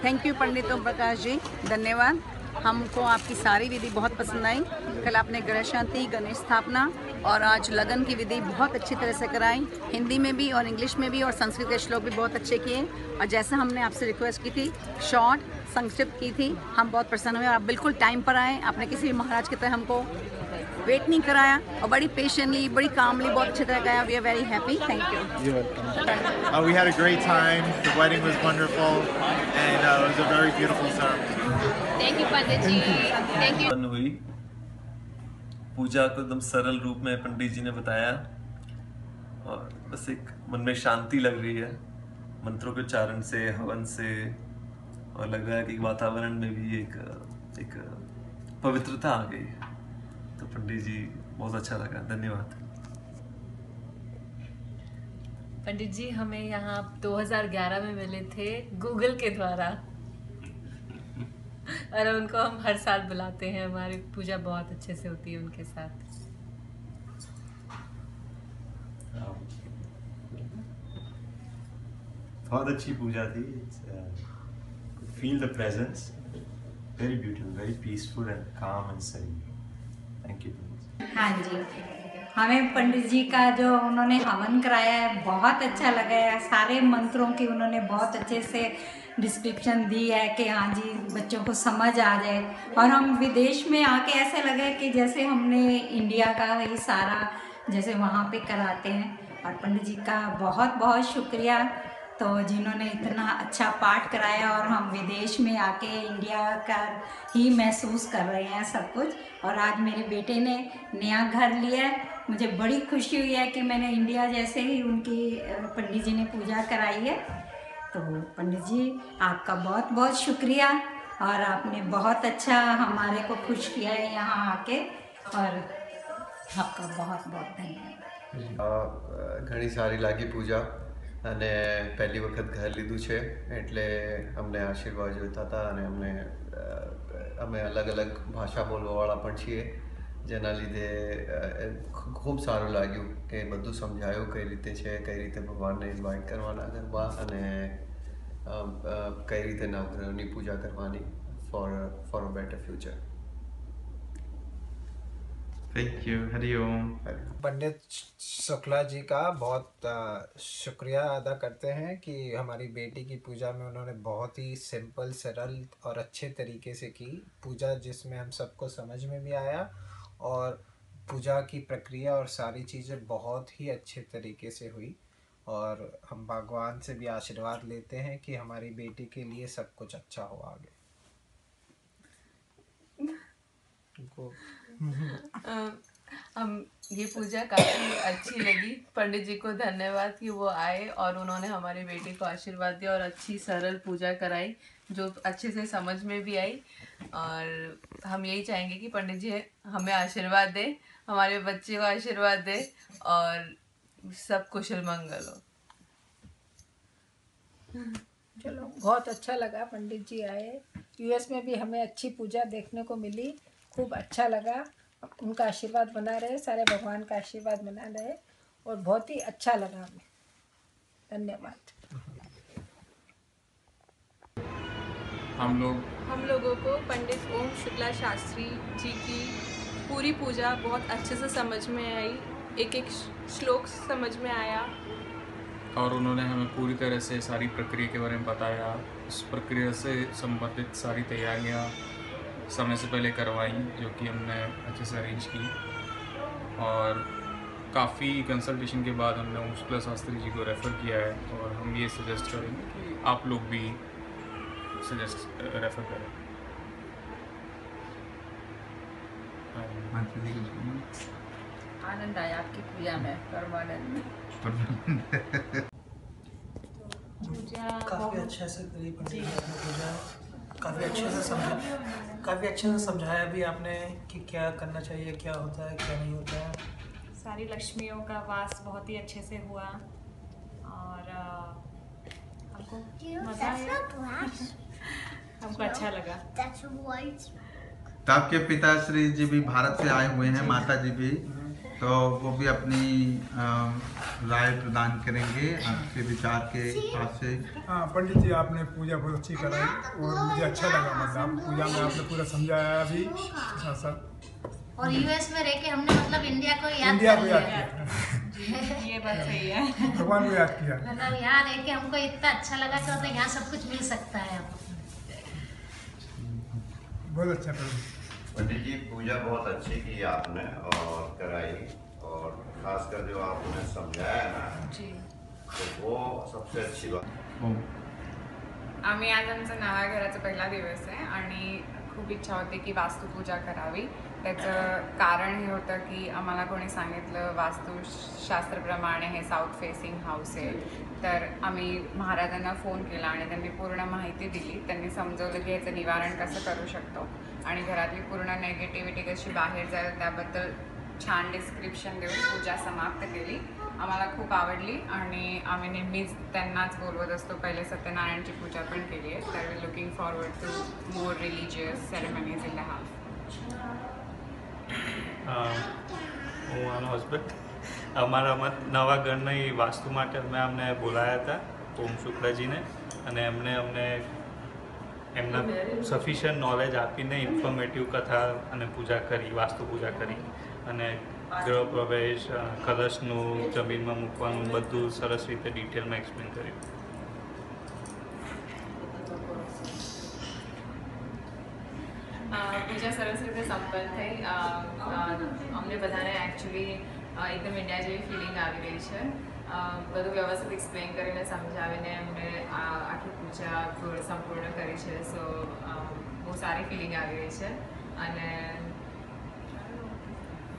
थैंक यू पंडित ओम प्रकाश जी, धन्यवाद। हमको आपकी सारी विधि बहुत पसंद आई। कल आपने ग्रह शांति, गणेश स्थापना और आज लगन की विधि बहुत अच्छी तरह से कराई, हिंदी में भी और इंग्लिश में भी, और संस्कृत के श्लोक भी बहुत अच्छे किए। और जैसा हमने आपसे रिक्वेस्ट की थी, शॉर्ट संस्कृत की थी, हम बहुत प्रसन्न हुए। आप बिल्कुल टाइम पर आए, आपने किसी भी महाराज की तरह हमको वेट नहीं कराया, और बड़ी पेशेंटली, बड़ी कामली, बहुत अच्छी तरह कराया। We are very happy, thank you. We had a great time. The wedding was wonderful, and it was a very beautiful ceremony. Thank you Pandit ji, thank you. हुई पूजा को एकदम सरल रूप में पंडित जी ने बताया, और बस एक मन में शांति लग रही है मंत्रों के उच्चारण से, हवन से, और लग रहा है कि वातावरण में भी एक पवित्रता आ गई है। तो पंडित जी बहुत अच्छा लगा, धन्यवाद। पंडित जी हमें यहाँ 2011 में मिले थे गूगल के द्वारा, और उनको हम हर साल बुलाते हैं, हमारी पूजा बहुत अच्छे से होती है उनके साथ। बहुत अच्छी पूजा थी। Feel the presence, very beautiful, very peaceful and calm and serene. Thank you. हाँ जी, हमें पंडित जी का जो उन्होंने हवन कराया है बहुत अच्छा लगा है। सारे मंत्रों की उन्होंने बहुत अच्छे से डिस्क्रिप्शन दी है कि हाँ जी बच्चों को समझ आ जाए, और हम विदेश में आके ऐसे लगे कि जैसे हमने इंडिया का ही सारा जैसे वहाँ पे कराते हैं। और पंडित जी का बहुत बहुत शुक्रिया, तो जिन्होंने इतना अच्छा पाठ कराया, और हम विदेश में आके इंडिया का ही महसूस कर रहे हैं सब कुछ। और आज मेरे बेटे ने नया घर लिया है, मुझे बड़ी खुशी हुई है कि मैंने इंडिया जैसे ही उनकी पंडित जी ने पूजा कराई है। तो पंडित जी आपका बहुत बहुत शुक्रिया, और आपने बहुत अच्छा हमारे को खुश किया है यहाँ आके, और आपका बहुत बहुत धन्यवाद। घनी सारी लागी पूजा અને પહેલી વખત ઘર લીધું છે, એટલે અમને આશીર્વાદ જોઈતા હતા, અને અમે અલગ અલગ ભાષા બોલવાવાળા પણ છીએ, જેના લીધે ખૂબ સારું લાગ્યું કે બધું સમજાયું કઈ રીતે છે, કઈ રીતે ભગવાનને ઇન્વાઇટ કરવાના ગરબા અને કઈ રીતે નવગ્રહોની પૂજા કરવાની for a better future. Thank you. Hari Om. Pandit Shukla ji का बहुत शुक्रिया अदा करते हैं कि हमारी बेटी की पूजा में उन्होंने बहुत ही सिंपल, सरल और अच्छे तरीके से की पूजा, जिसमें हम सबको समझ में भी आया और पूजा की प्रक्रिया और सारी चीज़ें बहुत ही अच्छे तरीके से हुई. और हम भगवान से भी आशीर्वाद लेते हैं कि हमारी बेटी के लिए सब कुछ अच्छा हो आगे. हम ये पूजा काफ़ी अच्छी लगी. पंडित जी को धन्यवाद कि वो आए और उन्होंने हमारी बेटी को आशीर्वाद दिया और अच्छी सरल पूजा कराई जो अच्छे से समझ में भी आई. और हम यही चाहेंगे कि पंडित जी हमें आशीर्वाद दे, हमारे बच्चे को आशीर्वाद दे और सब कुशल मंगल हो. चलो, बहुत अच्छा लगा पंडित जी आए. यूएस में भी हमें अच्छी पूजा देखने को मिली, खूब अच्छा लगा. उनका आशीर्वाद बना रहे, सारे भगवान का आशीर्वाद बना रहे और बहुत ही अच्छा लगा हमें. धन्यवाद. हम लोगों को पंडित ओम शुक्ला शास्त्री जी की पूरी पूजा बहुत अच्छे से समझ में आई. एक एक श्लोक समझ में आया और उन्होंने हमें पूरी तरह से सारी प्रक्रिया के बारे में बताया. उस प्रक्रिया से संबंधित सारी तैयारियां समय से पहले करवाई जो कि हमने अच्छे से अरेंज की. और काफ़ी कंसल्टेशन के बाद हमने ओम शुक्ला शास्त्री जी को रेफ़र किया है और हम ये सजेस्ट करेंगे कि आप लोग भी रेफ़र करें. आनंद आया आपकी पूजा में, परमानंद. काफ़ी अच्छे से करी पंडित जी ने पूजा. काफ़ी अच्छे से समझाया भी आपने कि क्या करना चाहिए, क्या होता है, क्या नहीं होता है. सारी लक्ष्मियों का वास बहुत ही अच्छे से हुआ और हमको मज़ा आया. हमको अच्छा लगा. तो आपके पिताश्री जी भी भारत से आए हुए हैं, माता जी भी, तो वो भी अपनी राय प्रदान करेंगे आपके विचार के हिसाब से. हाँ पंडित जी, आपने पूजा बहुत अच्छी कराई और मुझे अच्छा लगा. मतलब पूजा में आपने पूरा समझाया भी साथ साथ. और यूएस में रह के हमने मतलब इंडिया को याद किया. ये बात सही है. भगवान को याद किया. मतलब यहाँ रह के हमको इतना अच्छा लगा कि मतलब यहाँ सब कुछ मिल सकता है. बहुत अच्छा पंडित जी, पूजा बहुत अच्छी की आपने और कराई और खासकर जो आपने समझाया ना जी, तो वो सबसे अच्छी बात. आम्ही आज आमचा नव्या घराचा पहिला दिवस आहे आणि खूप इच्छा होती की वास्तुपूजा करावी. त्याचं कारण हे होतं की आम्हाला कोणी सांगितलं वास्तुशास्त्रप्रमाणे हे साऊथ फेसिंग हाऊस आहे. तर आम्ही महाराजांना फ़ोन केला आणि त्यांनी पूर्ण माहिती दिली. त्यांनी समजवलं की याचं निवारण कसं करू शकतो आणि घरातली पूर्ण नेगेटिव्हिटी कशी बाहेर जाईल त्याबद्दल छान डिस्क्रिप्शन देऊन पूजा समाप्त केली. आम्हाला खूप आवडली आणि आम्ही नेहमीच त्यांनाच बोलवत असतो. पहिले सत्यनारायणची पूजा पण केली आहे. तर we looking forward to more religious ceremonies in the house. હું આનો હસબન્ડ. અમારા નવા ઘરની વાસ્તુ માટે મેં અમને બોલાયા હતા ઓમ શુક્લાજીને અને એમણે અમને એમના સફિશિયન્ટ નોલેજ આપીને ઇન્ફોર્મેટિવ કથા અને પૂજા કરી, વાસ્તુ પૂજા કરી અને ગૃહ પ્રવેશ, કલશનું જમીનમાં મૂકવાનું બધું સરસ રીતે ડિટેલમાં એક્સપ્લેન કર્યું. પૂજા સરસ રીતે સંપન્ન થઈ. અમને બધાને એકચ્યુઅલી એકદમ ઇન્ડિયા જેવી ફિલિંગ આવી રહી છે. બધું વ્યવસ્થિત એક્સપ્લેન કરીને સમજાવીને એમને આખી પૂજા સંપૂર્ણ કરી છે. સો બહુ સારી ફિલિંગ આવી રહી છે અને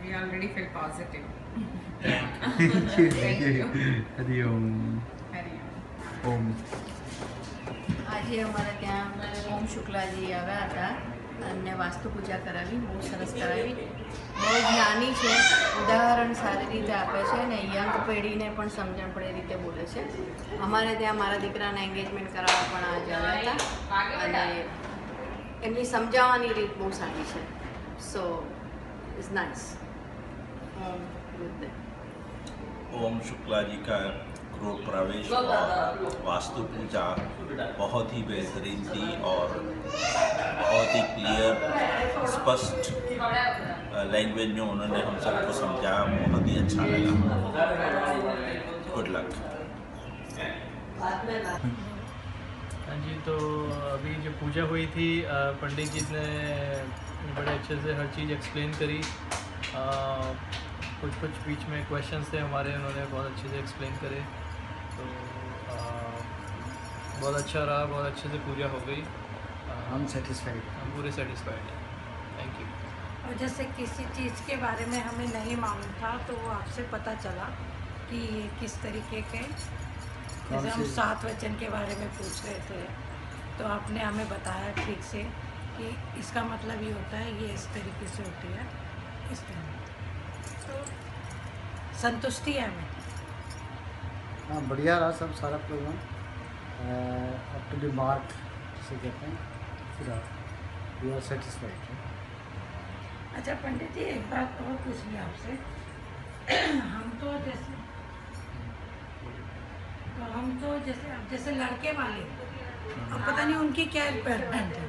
we already feel positive. Hari Om. Om. આજે અમારા ત્યાં ઓમ શુક્લાજી આવ્યા હતા અને વાસ્તુ પૂજા કરાવી, બહુ સરસ કરાવી. બહુ જ્ઞાની છે, ઉદાહરણ સારી રીતે આપે છે અને યંગ પેઢીને પણ સમજણ પડે એ રીતે બોલે છે. અમારે ત્યાં મારા દીકરાને એન્ગેજમેન્ટ કરાવવા પણ આજે આવ્યા હતા અને એમની સમજાવવાની રીત બહુ સારી છે. સો is nice. ओम शुक्ला जी का गृह प्रवेश और वास्तु पूजा बहुत ही बेहतरीन थी और बहुत ही क्लियर स्पष्ट लैंग्वेज में उन्होंने हम सबको समझाया, बहुत ही अच्छा लगा। Good luck. हाँ जी, तो अभी जो पूजा हुई थी पंडित जी ने बड़े अच्छे से हर चीज़ एक्सप्लेन करी। कुछ बीच में क्वेश्चंस थे हमारे, उन्होंने बहुत अच्छे से एक्सप्लेन करे, तो बहुत अच्छा रहा, बहुत अच्छे से पूजा हो गई। हम सेटिस्फाइड, हम पूरे सेटिस्फाइड हैं। Thank you. और जैसे किसी चीज़ के बारे में हमें नहीं मालूम था तो वो आपसे पता चला कि ये किस तरीके के, जैसे हम 7 वचन के बारे में पूछ रहे थे तो आपने हमें बताया ठीक से कि इसका मतलब ये होता है, ये इस तरीके से होती है, इस तरह। तो संतुष्टि है हमें। हाँ, बढ़िया रहा सब सारा program, up to the mark से कहते हैं, पूरा वी आर सेटिस्फाइड। अच्छा पंडित जी, एक बात और पूछनी है आपसे। हम तो जैसे लड़के वाले, अब पता नहीं उनकी क्या रिक्वायरमेंट है,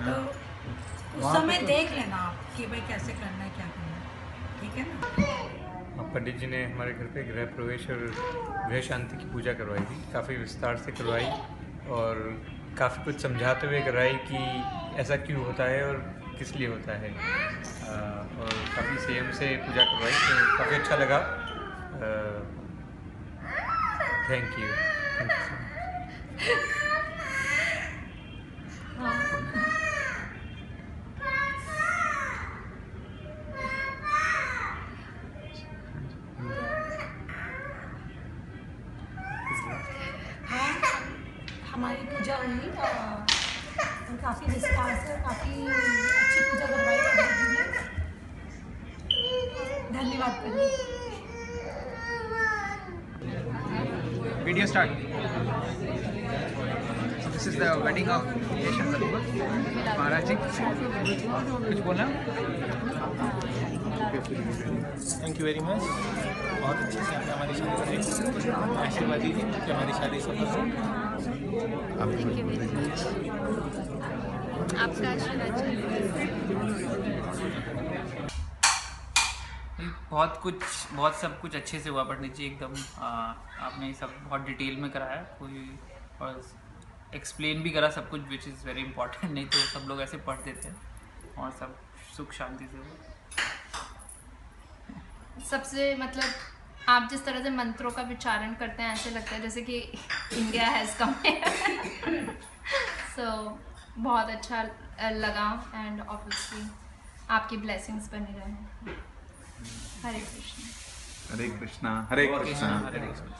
तो उस समय देख लेना आप कि भाई कैसे करना है, क्या करना है, ठीक है ना। पंडित जी ने हमारे घर पे गृह प्रवेश और गृह शांति की पूजा करवाई थी, काफ़ी विस्तार से करवाई और काफ़ी कुछ समझाते हुए कराई कि ऐसा क्यों होता है और किस लिए होता है, और काफ़ी संयम से पूजा करवाई, तो काफ़ी अच्छा लगा। Thank you so much. हमारी पूजा हुई और काफ़ी विस्तार से काफ़ी अच्छी पूजा करवाई पंडित जी ने। धन्यवाद पंडित। Video start. So this is the wedding of Yeshan Sadhguru Maharaj ji. कुछ बोलना? Thank you very much. बहुत अच्छे से आपने हमारी शादी कराई, आशीर्वाद दीजिए कि हमारी शादी सफल हो। आपका आशीर्वाद बहुत सब कुछ अच्छे से हुआ पंडित जी, एकदम आपने सब बहुत डिटेल में कराया, कोई और एक्सप्लेन भी करा सब कुछ, विच इज़ वेरी इंपॉर्टेंट, नहीं तो सब लोग ऐसे पढ़ देते हैं, और सब सुख शांति से हुआ। सबसे मतलब आप जिस तरह से मंत्रों का विचारण करते हैं, ऐसे लगता है जैसे कि इंडिया हैज़ कम सो बहुत अच्छा लगा, एंड ऑब्वियसली आपकी ब्लेसिंग्स बने रहे। हरे कृष्ण। हरे कृष्णा। हरे कृष्णा। हरे कृष्णा।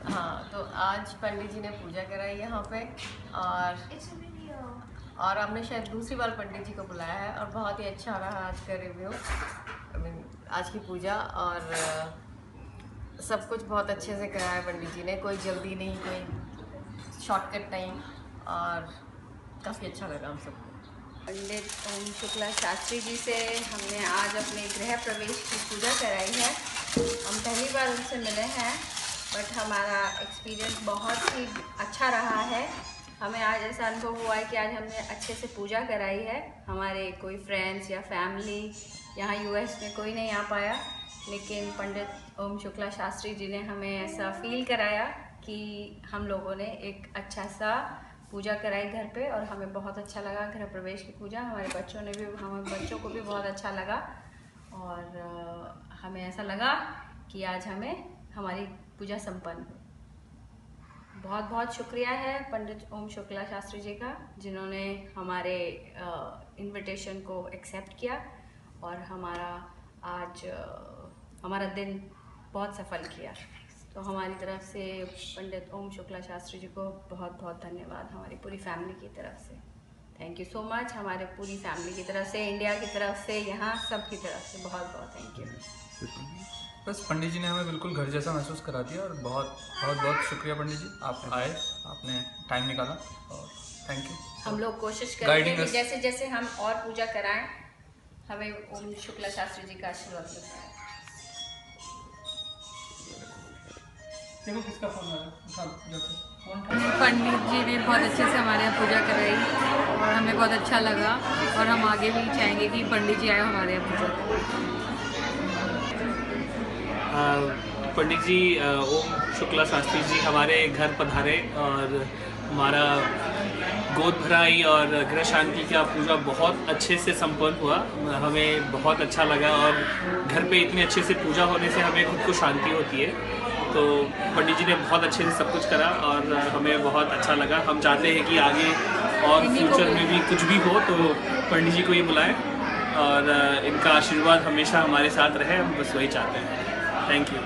हाँ, तो आज पंडित जी ने पूजा कराई यहाँ पे, और हमने शायद दूसरी बार पंडित जी को बुलाया है, और बहुत ही अच्छा रहा आज का रिव्यू, आज की पूजा, और सब कुछ बहुत अच्छे से कराया पंडित जी ने, कोई जल्दी नहीं, कोई शॉर्टकट नहीं, और काफ़ी अच्छा लगा हम सबको। पंडित ओम शुक्ला शास्त्री जी से हमने आज अपने गृह प्रवेश की पूजा कराई है। हम पहली बार उनसे मिले हैं, बट हमारा एक्सपीरियंस बहुत ही अच्छा रहा है। हमें आज ऐसा अनुभव हुआ है कि आज हमने अच्छे से पूजा कराई है। हमारे कोई फ्रेंड्स या फैमिली यहाँ यूएस में कोई नहीं आ पाया, लेकिन पंडित ओम शुक्ला शास्त्री जी ने हमें ऐसा फील कराया कि हम लोगों ने एक अच्छा सा पूजा कराई घर पे, और हमें बहुत अच्छा लगा गृह प्रवेश की पूजा। हमारे बच्चों को भी बहुत अच्छा लगा, और हमें ऐसा लगा कि आज हमारी पूजा संपन्न हो। बहुत बहुत शुक्रिया है पंडित ओम शुक्ला शास्त्री जी का, जिन्होंने हमारे इनविटेशन को एक्सेप्ट किया और हमारा दिन बहुत सफल किया। तो हमारी तरफ से पंडित ओम शुक्ला शास्त्री जी को बहुत बहुत धन्यवाद, हमारी पूरी फैमिली की तरफ से। थैंक यू सो मच, हमारे पूरी फैमिली की तरफ से, इंडिया की तरफ से, यहाँ सब की तरफ से बहुत बहुत थैंक यू। बस पंडित जी ने हमें बिल्कुल घर जैसा महसूस करा दिया, और बहुत बहुत शुक्रिया पंडित जी, आप आए, आपने टाइम निकाला, और थैंक यू। हम लोग कोशिश करेंगे Guiding कि us. जैसे जैसे हम और पूजा कराएं, हमें ओम शुक्ला शास्त्री जी का आशीर्वाद मिलता है। देखो किसका फोन आ रहा है। पंडित जी ने बहुत अच्छे से हमारे यहाँ पूजा कराई और हमें बहुत अच्छा लगा और हम आगे भी चाहेंगे कि पंडित जी आए हमारे यहाँ पूजा करें। पंडित जी ओम शुक्ला शास्त्री जी हमारे घर पधारे और हमारा गोद भराई और गृह शांति का पूजा बहुत अच्छे से संपन्न हुआ। हमें बहुत अच्छा लगा और घर पे इतने अच्छे से पूजा होने से हमें खुद को शांति होती है। तो पंडित जी ने बहुत अच्छे से सब कुछ करा और हमें बहुत अच्छा लगा। हम चाहते हैं कि आगे और फ्यूचर में भी कुछ भी हो तो पंडित जी को ये बुलाएं और इनका आशीर्वाद हमेशा हमारे साथ रहे, हम बस वही चाहते हैं। Thank you.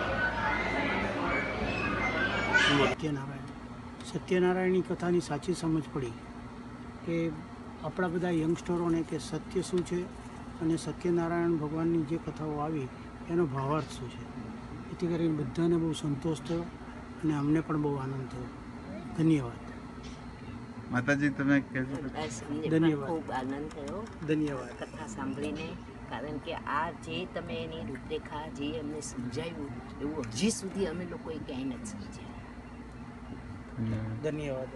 સત્યનારાયણની કથાની સાચી સમજ પડી કે આપણા બધા યંગસ્ટરોને કે સત્ય શું છે અને સત્યનારાયણ ભગવાનની જે કથાઓ આવી એનો ભાવાર્થ શું છે, એથી કરીને બધાને બહુ સંતોષ થયો અને અમને પણ બહુ આનંદ થયો. ધન્યવાદ. માતાજી તમે ધન્યવાદ. ખૂબ આનંદ થયો ધન્યવાદ કથા સાંભળીને, કારણ કે આ જે તમે એની રૂપરેખા જે અમને સમજાવ્યું એવું હજી સુધી અમે લોકોએ ક્યાંય નથી સમજ્યા. धन्यवाद.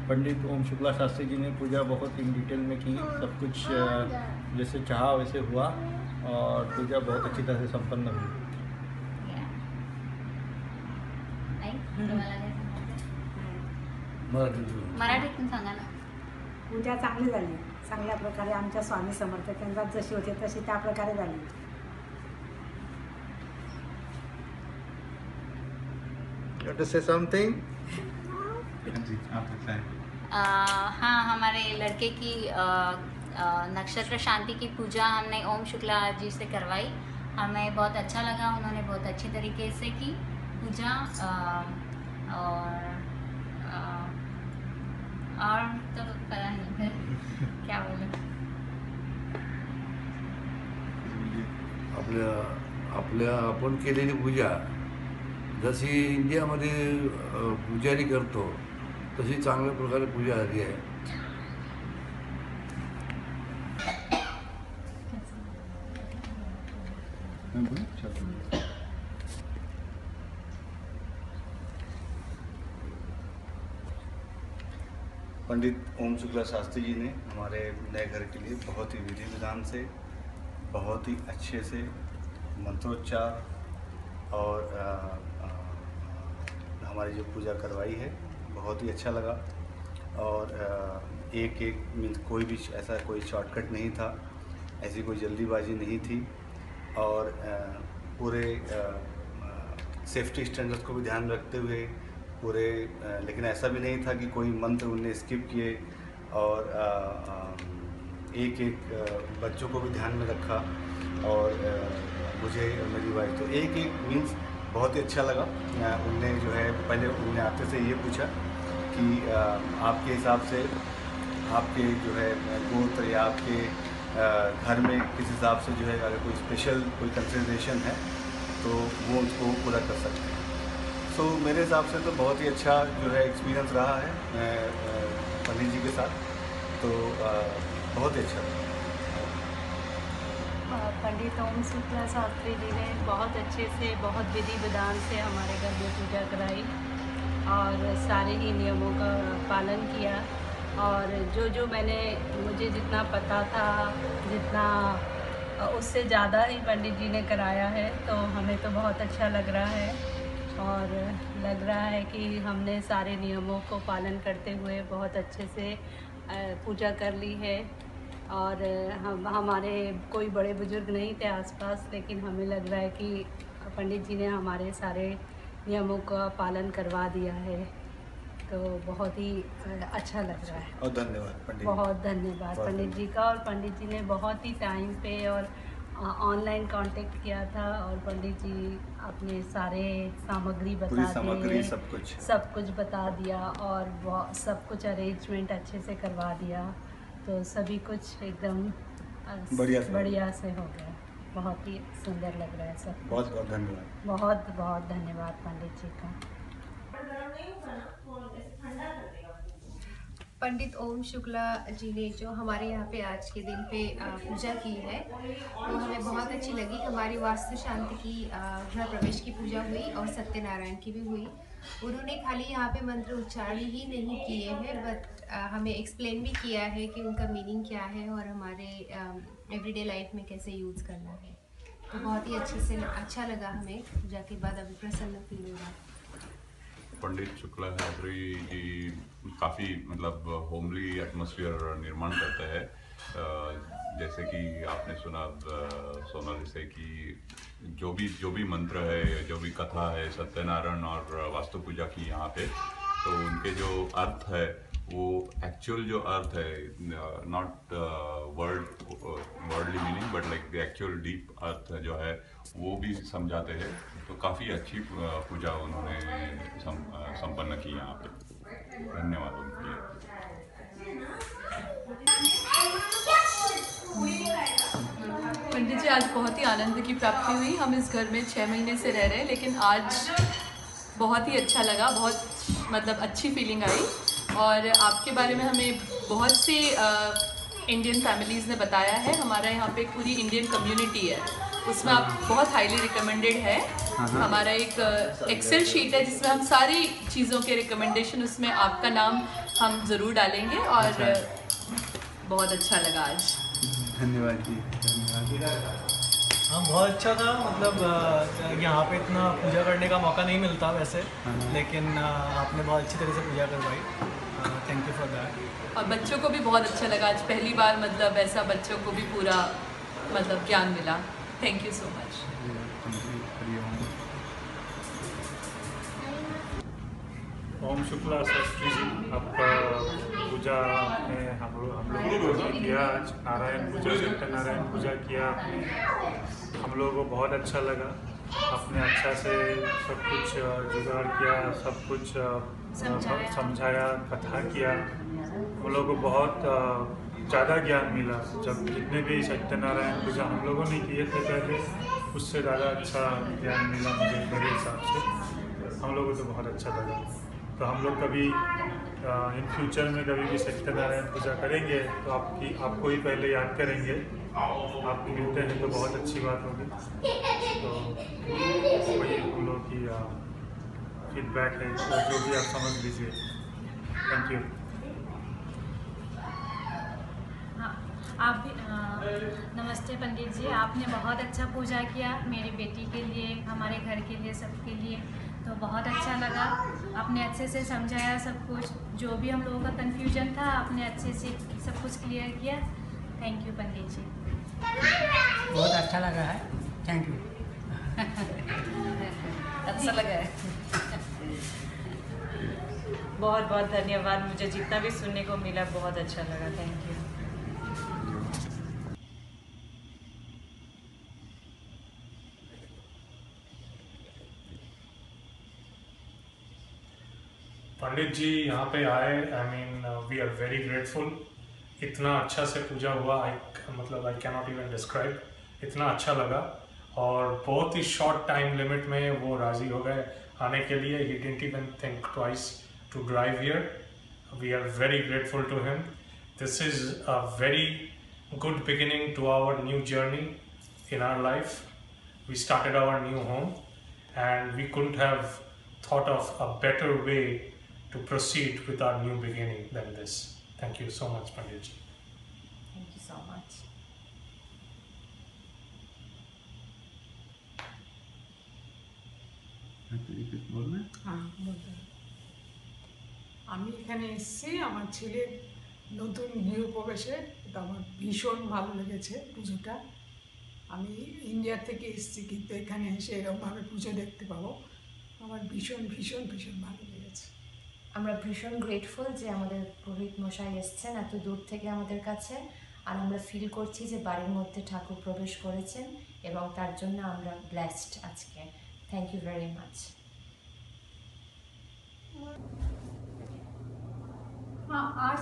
पंडित ओम शुक्ला शास्त्री जी ने पूजा बहुत इन डिटेल में की, सब कुछ जैसे चाहा वैसे हुआ और पूजा बहुत अच्छी तरह से संपन्न हुई. मराठीतून सांगा ना. पूजा चांगली झाली, चांगल्या प्रकारे आमच्या स्वामी समर्थ केंद्रात जशी होते तशी त्या प्रकारे झाली. You want to say something? हाँ, हमारे लड़के की नक्षत्र शांति की पूजा हमने ओम शुक्ला जी से करवाई. हमें बहुत अच्छा लगा, उन्होंने बहुत अच्छी तरीके से की पूजा. और तो पता नहीं फिर क्या बोले. आपण केलेली पूजा जशी इंडियामध्ये पुजारी करतो तशी चांगल्या प्रकारे पूजा झाली आहे. पंडित ओम शुक्ला शास्त्री जी ने हमारे नए घर के लिए बहुत ही विधि विधान से, बहुत ही अच्छे से मंत्रोच्चार और हमारी जो पूजा करवाई है बहुत ही अच्छा लगा. और एक मीन्स कोई भी ऐसा कोई शॉर्टकट नहीं था, ऐसी कोई जल्दीबाजी नहीं थी और पूरे सेफ्टी स्टैंडर्ड्स को भी ध्यान रखते हुए पूरे, लेकिन ऐसा भी नहीं था कि कोई मंत्र उनने स्किप किए और एक बच्चों को भी ध्यान में रखा और मुझे और मेरी वाइफ तो एक मीन्स बहुत ही अच्छा लगा. उनने जो है पहले उनने आते से ये पूछा कि आपके हिसाब से आपके जो है गोत्र या आपके घर में किस हिसाब से जो है अगर कोई स्पेशल कोई कंसिडरेशन है तो वो उसको पूरा कर सकते हैं. तो मेरे हिसाब से तो बहुत ही अच्छा जो है एक्सपीरियंस रहा है पंडित जी के साथ, तो बहुत ही अच्छा रहा. पंडित ओम शुक्ला शास्त्री जी ने बहुत अच्छे से, बहुत विधि विधान से हमारे घर में पूजा कराई और सारे ही नियमों का पालन किया. और जो मुझे जितना पता था, जितना उससे ज़्यादा ही पंडित जी ने कराया है, तो हमें तो बहुत अच्छा लग रहा है. और लग रहा है कि हमने सारे नियमों को पालन करते हुए बहुत अच्छे से पूजा कर ली है. और हमारे कोई बड़े बुजुर्ग नहीं थे आसपास, लेकिन हमें लग रहा है कि पंडित जी ने हमारे सारे नियमों का पालन करवा दिया है, तो बहुत ही अच्छा लग रहा है. और धन्यवाद पंडित, बहुत धन्यवाद पंडित जी का. और पंडित जी ने बहुत ही टाइम पे और ऑनलाइन कांटेक्ट किया था और पंडित जी अपने सारे सामग्री बता दिए, सब कुछ बता दिया और सब कुछ अरेंजमेंट अच्छे से करवा दिया. तो सभी कुछ एकदम बढ़िया से हो गया. बहुत ही सुंदर लग रहा है सब. बहुत बहुत धन्यवाद. बहुत बहुत धन्यवाद पंडित जी का. पंडित ओम शुक्ला जी ने जो हमारे यहाँ पे आज के दिन पे पूजा की है वो हमें बहुत अच्छी लगी। हमारी वास्तु शांति की गृह प्रवेश की पूजा हुई और सत्यनारायण की भी हुई। उन्होंने खाली यहाँ पे मंत्र उच्चारण ही नहीं किए हैं बट हमें एक्सप्लेन भी किया है कि उनका मीनिंग क्या है और हमारे एवरीडे लाइफ में कैसे यूज़ करना है। तो बहुत ही अच्छे से अच्छा लगा हमें पूजा के बाद, अभी प्रसन्न फील हो रहा है। पंडित शुक्ला शास्त्री जी काफ़ी मतलब होमली एटमॉस्फेयर निर्माण करते हैं। जैसे कि आपने सुना सोनाली से कि जो भी मंत्र है, जो भी कथा है सत्यनारायण और वास्तु पूजा की यहाँ पे, तो उनके जो अर्थ है वो एक्चुअल जो अर्थ है, not worldly meaning but like the actual deep अर्थ जो है वो भी समझाते हैं। तो काफ़ी अच्छी पूजा उन्होंने संपन्न की यहाँ पे। धन्यवाद उनके। पंडित जी, आज बहुत ही आनंद की प्राप्ति हुई। हम इस घर में 6 महीने से रह रहे हैं, लेकिन आज बहुत ही अच्छा लगा, बहुत मतलब अच्छी फीलिंग आई। और आपके बारे में हमें बहुत सी इंडियन फैमिलीज़ ने बताया है। हमारा यहाँ पे पूरी इंडियन कम्युनिटी है, उसमें आप बहुत हाईली रिकमेंडेड है। हमारा एक एक्सेल शीट है जिसमें हम सारी चीज़ों के रिकमेंडेशन, उसमें आपका नाम हम ज़रूर डालेंगे। और बहुत अच्छा लगा आज। धन्यवाद जी, धन्यवाद। हाँ, बहुत अच्छा था। मतलब यहाँ पे इतना पूजा करने का मौका नहीं मिलता वैसे, लेकिन आपने बहुत अच्छी तरह से पूजा करवाई। Thank you for that. और बच्चों को भी बहुत अच्छा लगा आज, पहली बार मतलब ऐसा बच्चों को भी पूरा मतलब ज्ञान मिला। Thank you so much. Om Shukla Shastri ji, आपका पूजा में हम लोगों ने किया आज। नारायण पूजा, सत्यनारायण पूजा किया। हम लोगों को बहुत अच्छा लगा। आपने अच्छा से सब कुछ जुगाड़ किया, सब कुछ समझाया, कथा किया। हम लोगों को बहुत ज़्यादा ज्ञान मिला। जब जितने भी सत्यनारायण पूजा हम लोगों ने किए थे पहले, उससे ज़्यादा अच्छा ज्ञान मिला मुझे, मेरे हिसाब से। हम लोगों को तो बहुत अच्छा लगा। तो हम लोग कभी इन फ्यूचर में कभी भी सत्यनारायण पूजा करेंगे तो आपको ही पहले याद करेंगे। आप मिलते हैं तो बहुत अच्छी बात होगी। तो वही हम लोग की फीडबैक है, जो भी आप समझ लीजिए। Thank you. हाँ, आप भी नमस्ते पंडित जी, आपने बहुत अच्छा पूजा किया मेरी बेटी के लिए, हमारे घर के लिए, सबके लिए। तो बहुत अच्छा लगा। आपने अच्छे से समझाया सब कुछ, जो भी हम लोगों का कन्फ्यूजन था आपने अच्छे से सब कुछ क्लियर किया। Thank you Pandit ji. बहुत अच्छा लगा है। Thank you. अच्छा लगा है। बहुत बहुत धन्यवाद। मुझे जितना भी सुनने को मिला बहुत अच्छा लगा। Thank you. पंडित जी यहाँ पे आए, I mean we are very grateful. इतना अच्छा से पूजा हुआ, मतलब आई कैनॉट इवन डिस्क्राइब। इतना अच्छा लगा और बहुत ही शॉर्ट टाइम लिमिट में वो राज़ी हो गए आने के लिए। He didn't even think twice to drive here. We are very grateful to him. This is a very good beginning to our new journey in our life. We started our new home and we couldn't have thought of a better way to proceed with our new beginning than this. Thank you so much, Pandit ji. Thank you so much. আমি এখানে এসেছি আমার ছেলের নতুন গৃহপ্রবেশে। এটা আমার ভীষণ ভালো লেগেছে পুজোটা। আমি ইন্ডিয়া থেকে এসেছি, কিন্তু এখানে এসে এরকমভাবে পুজো দেখতে পাবো আমার ভীষণ ভীষণ ভীষণ ভালো লেগেছে। আমরা ভীষণ গ্রেটফুল যে আমাদের পুরোহিত মশাই এসেছেন এত দূর থেকে আমাদের কাছে, আর আমরা ফিল করছি যে বাড়ির মধ্যে ঠাকুর প্রবেশ করেছেন এবং তার জন্য আমরা ব্লেসড আজকে। Thank you very much. हाँ, आज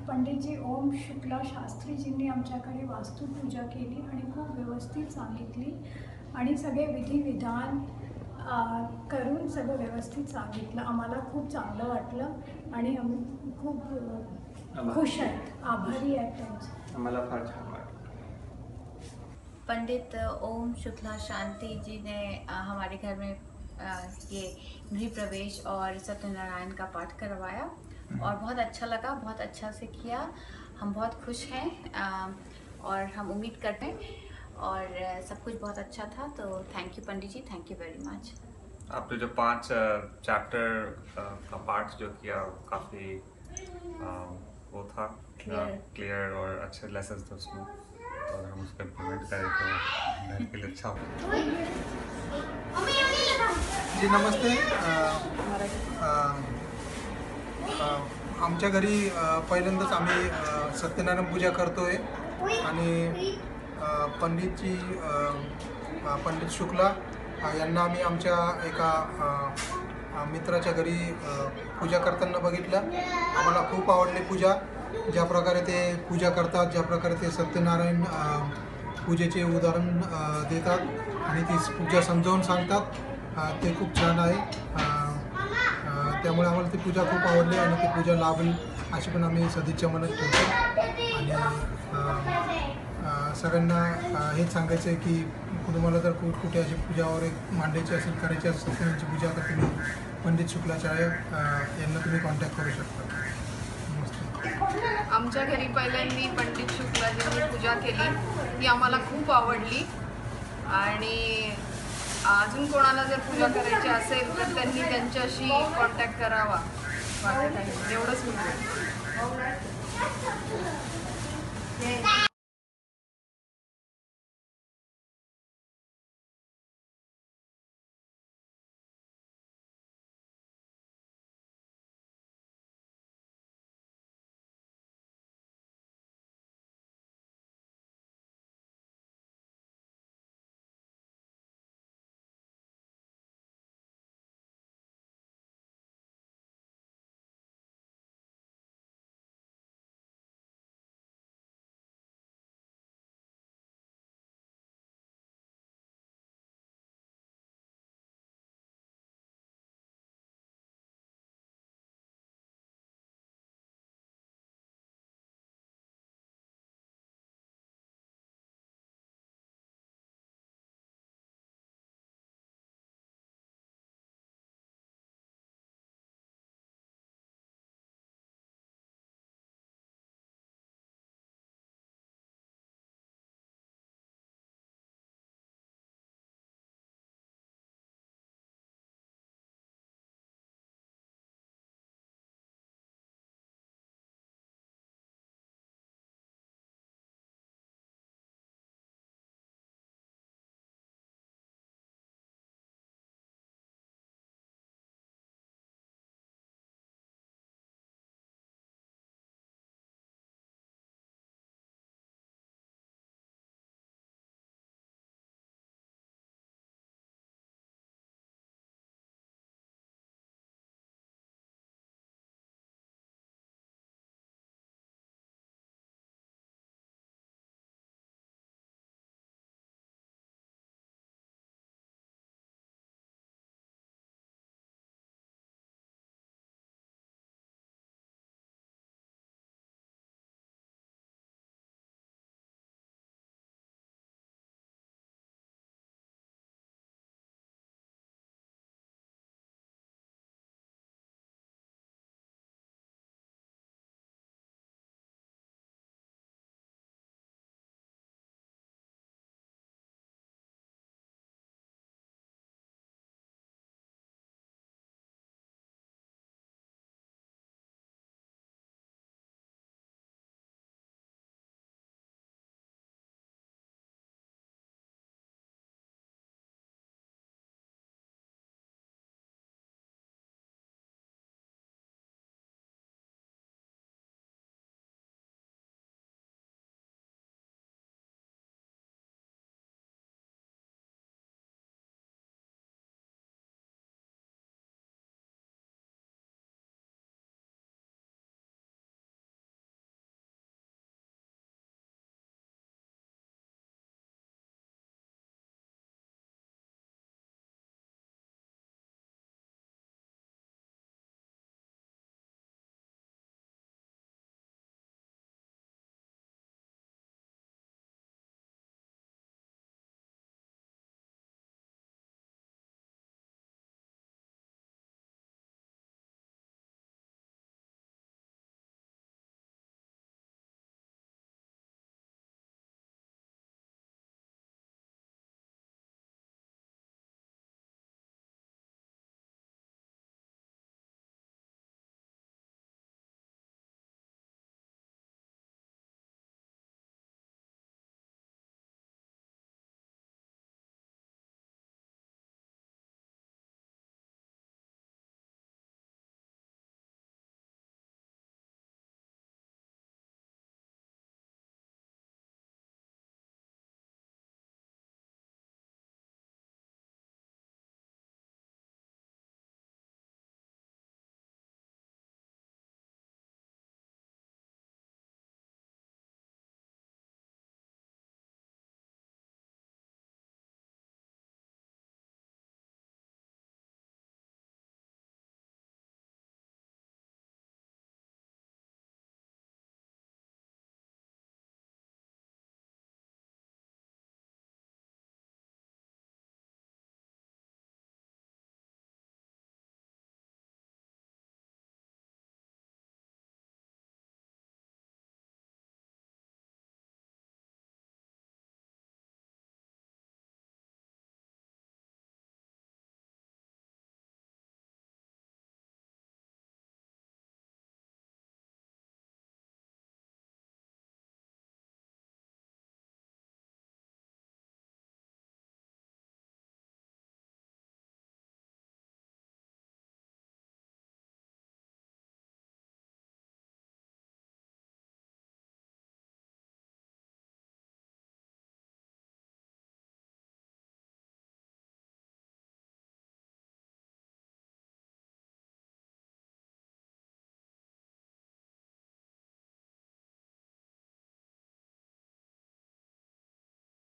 पंडित जी ओम शुक्ला शास्त्रीजींनी आमच्याकडे वास्तुपूजा केली आणि खूप व्यवस्थित सांगितली आणि सगळे विधिविधान करून सगळं व्यवस्थित सांगितलं. आम्हाला खूप चांगलं वाटलं आणि आम्ही खूप खुश आहेत, आभारी आहेत त्यांचे. आम्हाला फार छान वाटलं. पंडित ओम शुक्ला शांति जी ने हमारे घर में ये गृह प्रवेश और सत्यनारायण का पाठ करवाया और बहुत अच्छा लगा, बहुत अच्छा से किया. हम बहुत खुश हैं और हम उम्मीद करते हैं और सब कुछ बहुत अच्छा था. तो thank you Pandit ji, thank you very much. आपने जो 5 चैप्टर का पाठ जो किया काफ़ी वो था क्लियर और अच्छे लेसन थे उसमें, और हम उसको इम्प्लीमेंट करें तो घर के लिए अच्छा हो. जी नमस्ते. आमच्या घरी पहिल्यांदाच आम्ही सत्यनारायण पूजा करतोय आणि पंडित शुक्ला यांना आम्ही आमच्या एका मित्राच्या घरी पूजा करताना बघितलं. आम्हाला खूप आवडली पूजा. ज्या प्रकारे ते पूजा करतात, ज्या प्रकारे ते सत्यनारायण पूजेचे उदाहरण देतात आणि ती पूजा समजावून सांगतात, ते खूप छान आहे. त्यामुळे आम्हाला ती पूजा खूप आवडली आणि ती पूजा लाभेल अशी पण आम्ही सदिच्छा म्हणत ठेवतो. आणि सगळ्यांना हेच सांगायचं आहे की तुम्हाला जर कुठे अशी पूजा वगैरे मांडायची असेल, करायची असेल, सत्यनारायणची पूजा तर तुम्ही पंडित शुक्लाचार्य यांना तुम्ही कॉन्टॅक्ट करू शकता. आमच्या घरी पहिल्यांदा पंडित शुक्लाजींनी पूजा केली, ती आम्हाला खूप आवडली. आणि अजून कोणाला जर पूजा करायची असेल तर त्यांनी त्यांच्याशी कॉन्टॅक्ट करावा. एवढंच म्हणतो.